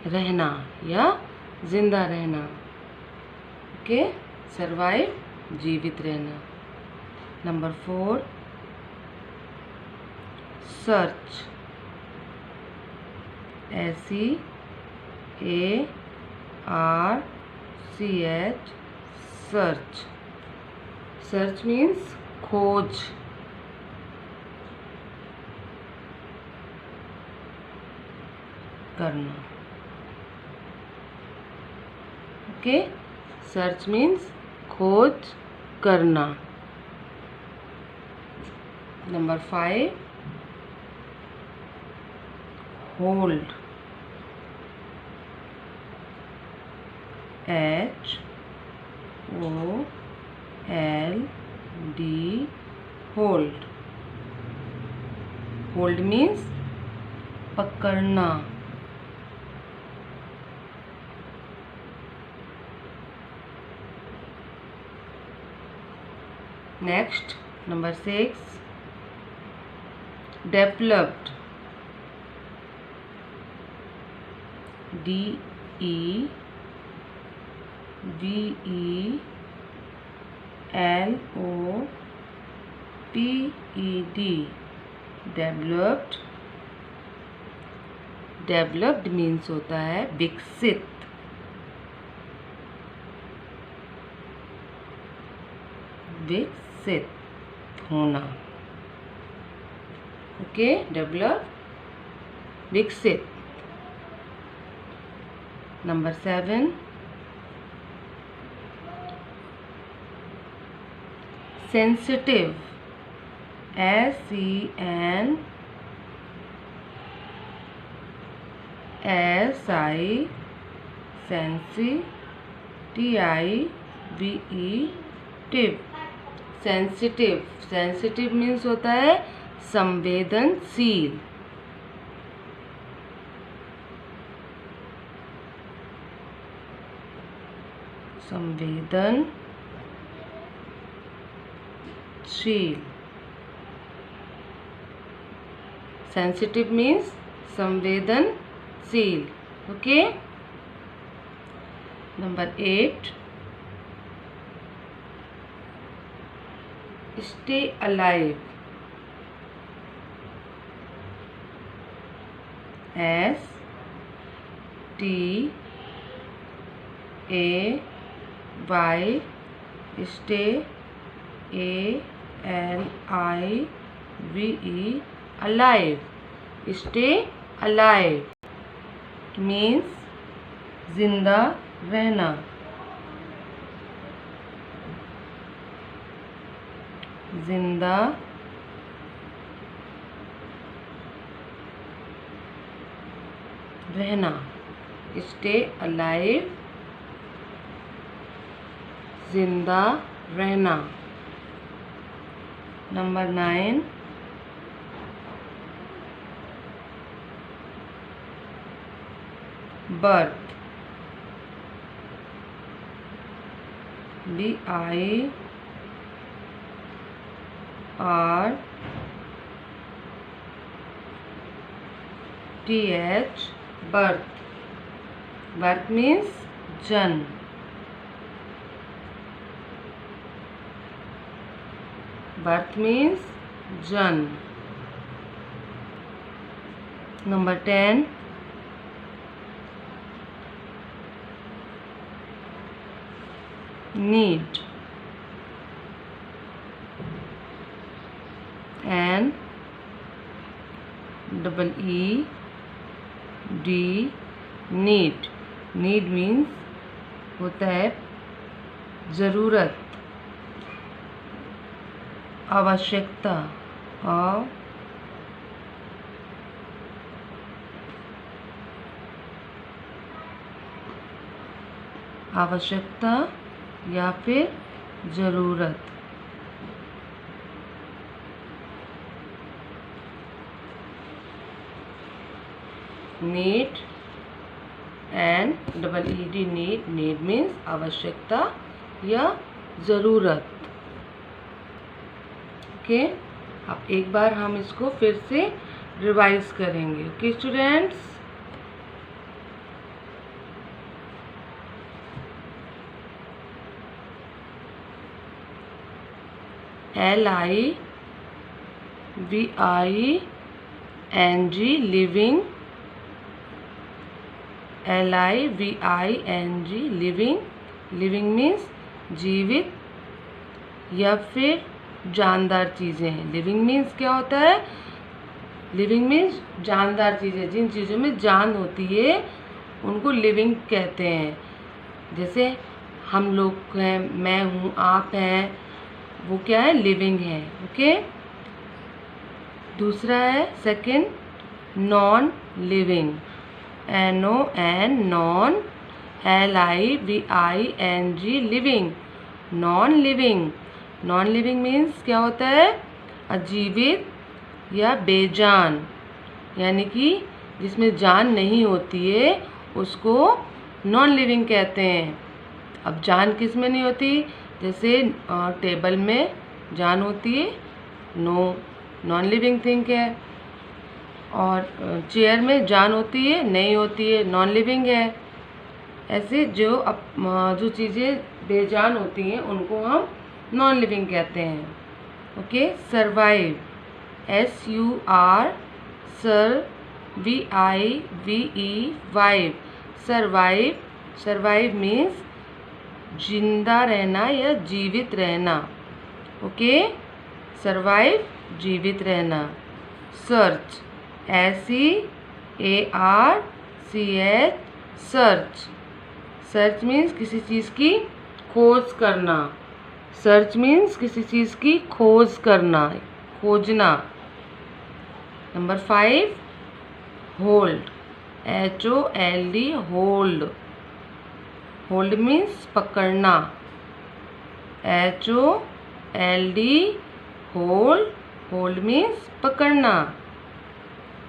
रहना या जिंदा रहना. ओके, सर्वाइव, जीवित रहना. Number 4, search, SEARCH, SEARCH, search. Search means खोज करना. Okay, search means खोज करना. Number 5, hold. HOLD, hold. Hold means पकड़ना. Next, number 6, developed. DEVELOPED, developed. Developed means होता है विकसित. विकसित होना. ओके, डेवलप विकसित. Number 7, sensitive. SENSI, sensitive. Sensitive. Sensitive means होता है संवेदनशील. संवेदनशील. सेंसिटिव मीन्स संवेदनशील. Okay. Number 8, stay alive. STAY, stay, ALIVE, alive. Stay alive means जिंदा रहना. जिंदा रहना. Stay alive, जिंदा रहना. Number 9, birth. BIRTH, birth. Birth means जन्म. Birth means जन्म. Number 10, need. NEED, need. Need means होता है ज़रूरत, आवश्यकता. आवश्यकता या फिर ज़रूरत. need, NEED, need. Need means आवश्यकता या ज़रूरत. ओके. अब एक बार हम इसको फिर से रिवाइज करेंगे. Okay students. LIVING, living. LIVING, living. Living means जीवित या फिर जानदार चीज़ें हैं। लिविंग मीन्स क्या होता है? लिविंग मीन्स जानदार चीज़ें, जिन चीज़ों में जान होती है उनको लिविंग कहते हैं। जैसे हम लोग हैं, मैं हूँ, आप हैं, वो क्या है? लिविंग है। ओके। दूसरा है second, non living, NON, non, LIVING, living. Non living, non living means क्या होता है? अजीवित या बेजान, यानी कि जिसमें जान नहीं होती है उसको नॉन लिविंग कहते हैं। अब जान किस में नहीं होती? जैसे टेबल में जान होती है, नो, नॉन लिविंग थिंग है। और चेयर में जान होती है, नहीं होती है, नॉन लिविंग है। ऐसे जो चीज़ें बेजान होती हैं उनको हम नॉन लिविंग कहते हैं। Okay. Survive, SUR, VIVE, vive, survive. Survive means जिंदा रहना या जीवित रहना। ओके। सर्वाइव, जीवित रहना। Search, SEARCH, search. Search means किसी चीज़ की खोज करना। सर्च मीन्स किसी चीज़ की खोज करना, खोजना। Number 5, hold, HOLD, hold. Hold means पकड़ना, HOLD, होल्ड। होल्ड मीन्स पकड़ना।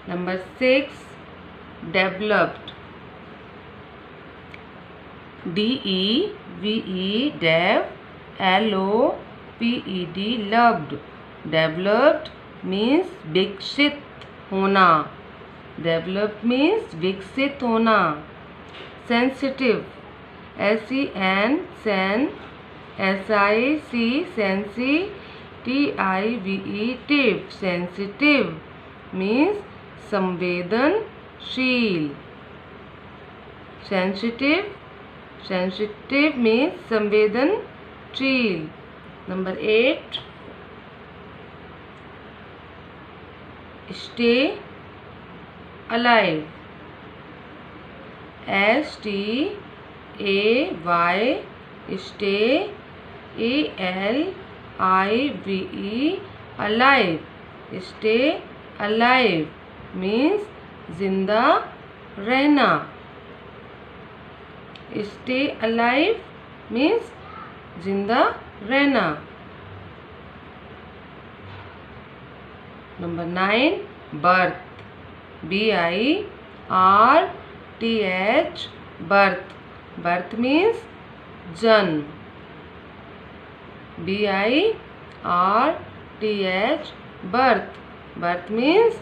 नंबर 6, डेवलप्ड, DEVE, डेव, LOPED, लव्ड। डेवलप्ड मीन्स विकसित होना। डेवलप्ड मीन्स विकसित होना। सेंसिटिव, SEN, सेन, SIC, SENSITIVE, टिव। सेंसिटिव मीन्स संवेदनशील। सेंसिटिव, सेंसिटिव मीन्स संवेदनशील। Number 8, stay alive, STAY, stay, ALIVE, alive. Stay alive means जिंदा रहना। स्टे अलाइव मीन्स जिंदा रहना। Number 9, birth, BIRTH, birth. Birth means जन्म, BIRTH, बर्थ। बर्थ मीन्स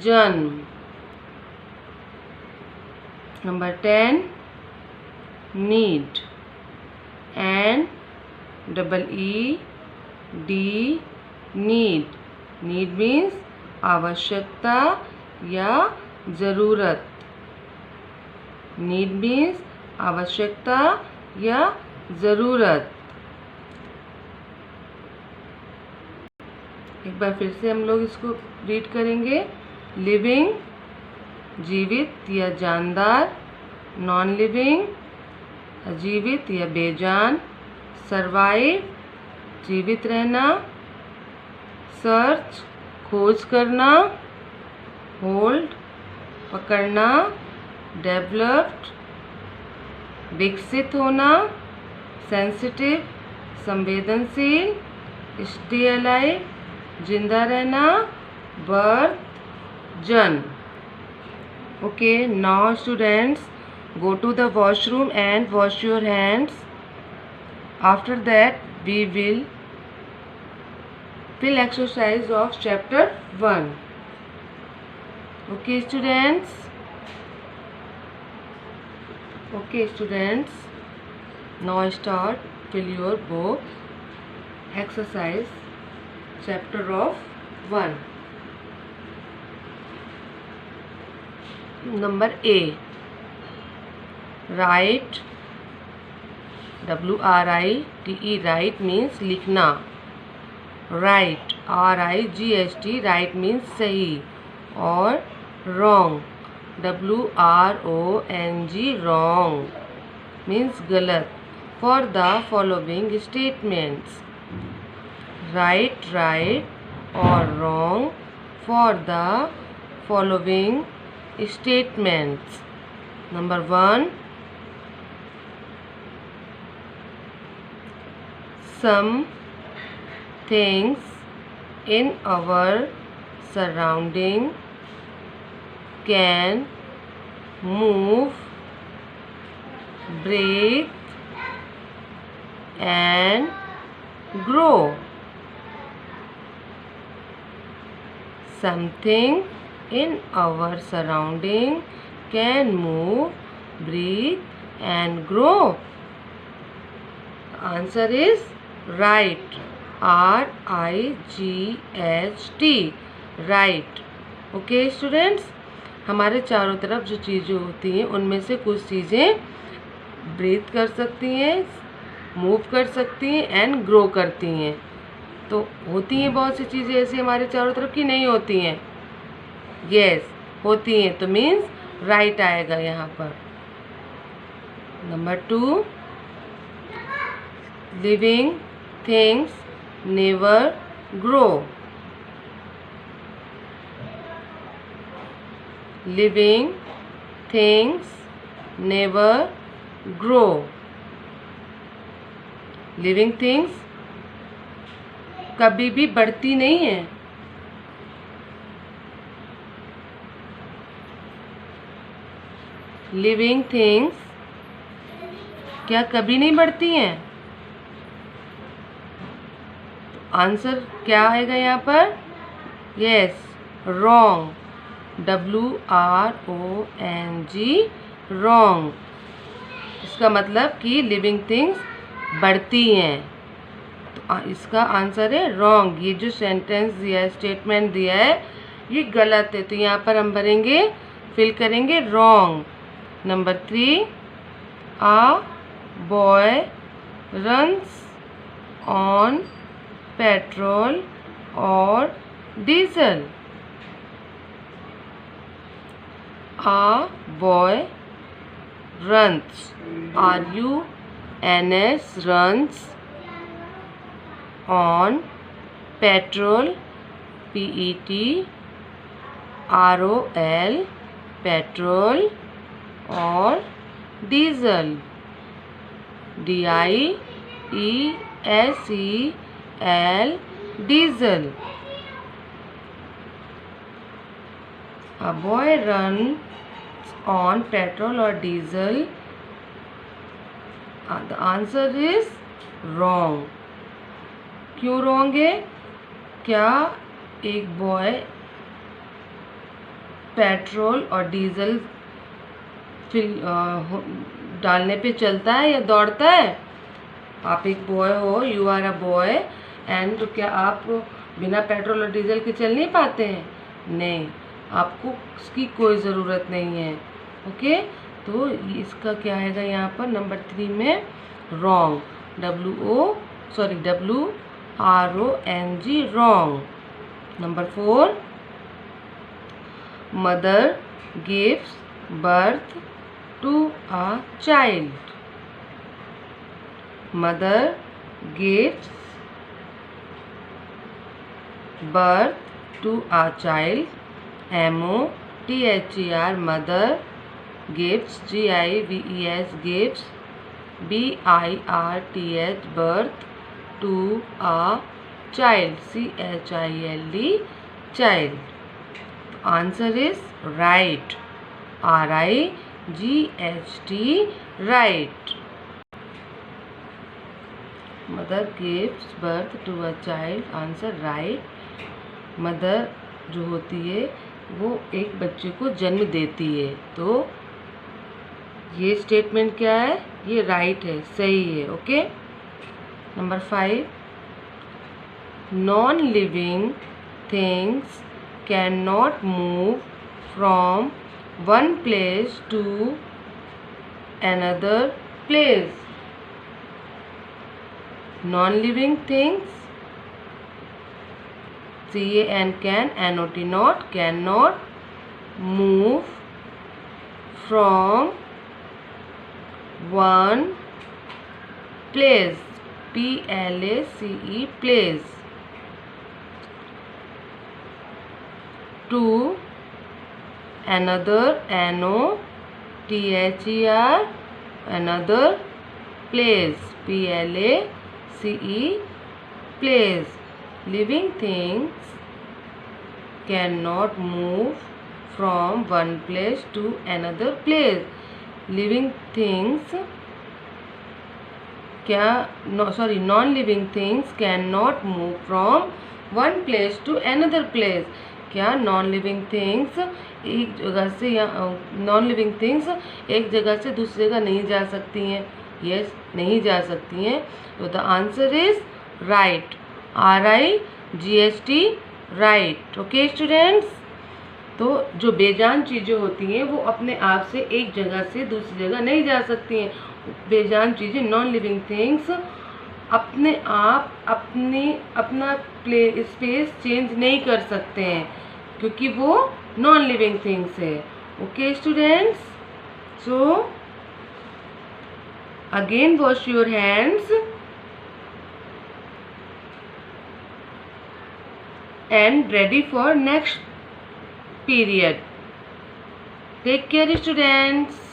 जन्म। Number 10, need, NEED, need. Need means आवश्यकता या ज़रूरत। नीड मीन्स आवश्यकता या ज़रूरत। एक बार फिर से हम लोग इसको रीड करेंगे। लिविंग, जीवित या जानदार। नॉन लिविंग, अजीवित या बेजान। सर्वाइव, जीवित रहना। सर्च, खोज करना। होल्ड, पकड़ना। डेवलप्ड, विकसित होना। सेंसिटिव, संवेदनशील। स्टे अलाइव, जिंदा रहना। बर्थ, जन्म। Okay, now students, go to the washroom and wash your hands. After that we will fill exercise of chapter 1. Okay students? Okay students, now start, fill your book. Exercise chapter of 1. Number A, write, WRITE, write means लिखना. Right, RIGHT, right means सही. और wrong, WRONG, wrong means गलत. For the following statements, right, or wrong for the following statements. Number 1, some things in our surrounding can move, breathe and grow. Something in our surrounding can move, breathe and grow. The answer is right. RIGHT, right. Okay students, हमारे चारों तरफ जो चीज़ें होती हैं उनमें से कुछ चीज़ें ब्रीथ कर सकती हैं, मूव कर सकती हैं एंड ग्रो करती हैं. तो होती हैं बहुत सी चीज़ें ऐसी हमारे चारों तरफ की नहीं होती हैं. यस, होती हैं, तो मीन्स राइट आएगा यहाँ पर. Number 2, living things never grow. Living things never grow. Living things कभी भी बढ़ती नहीं है. लिविंग थिंग्स क्या कभी नहीं बढ़ती हैं? आंसर क्या आएगा यहाँ पर? Yes, wrong, WRONG, wrong. इसका मतलब कि लिविंग थिंग्स बढ़ती हैं, तो इसका आंसर है रॉन्ग. ये जो सेंटेंस दिया है, स्टेटमेंट दिया है, ये गलत है, तो यहाँ पर हम भरेंगे, फिल करेंगे wrong. Number 3, a boy runs on petrol or diesel. A boy runs, RUNS, runs on petrol, PETROL, petrol, और diesel, DIESEL, diesel. A boy runs on petrol or diesel. The answer is wrong. क्यों wrong है? क्या एक boy petrol और diesel डालने पे चलता है या दौड़ता है? आप एक बॉय हो, you are a boy, and तो क्या आप बिना पेट्रोल और डीजल के चल नहीं पाते हैं? नहीं, आपको उसकी कोई ज़रूरत नहीं है. ओके, तो इसका क्या आएगा यहाँ पर नंबर 3 में? Wrong, WRONG, wrong. Number 4, mother gives birth to a child. Mother gives birth to a child. MOTHER, mother gives, GIVES, gives, BIRTH, birth to a child, CHILD, child. Answer is right. RIGHT, right. Mother gives birth to a child. Answer right. Mother जो होती है वो एक बच्चे को जन्म देती है, तो ये स्टेटमेंट क्या है? ये राइट है, सही है. Okay. Number 5, non living things can not move from one place to another place. Non-living things, can, not, not, cannot move from one place, place, place, to another, NOTHER, another place, PLACE, place. Living things cannot move from one place to another place. Living things non-living things cannot move from one place to another place. क्या non-living things एक जगह से non-living things एक जगह से दूसरी जगह नहीं जा सकती हैं? Yes, नहीं जा सकती हैं. तो the answer is right. RIGHT, right. Okay students. तो जो बेजान चीज़ें होती हैं वो अपने आप से एक जगह से दूसरी जगह नहीं जा सकती हैं. बेजान चीज़ें नॉन लिविंग थिंग्स अपने आप अपना स्पेस चेंज नहीं कर सकते हैं क्योंकि वो नॉन लिविंग थिंग्स है. Okay students. So again wash your hands and ready for next period. Take care students.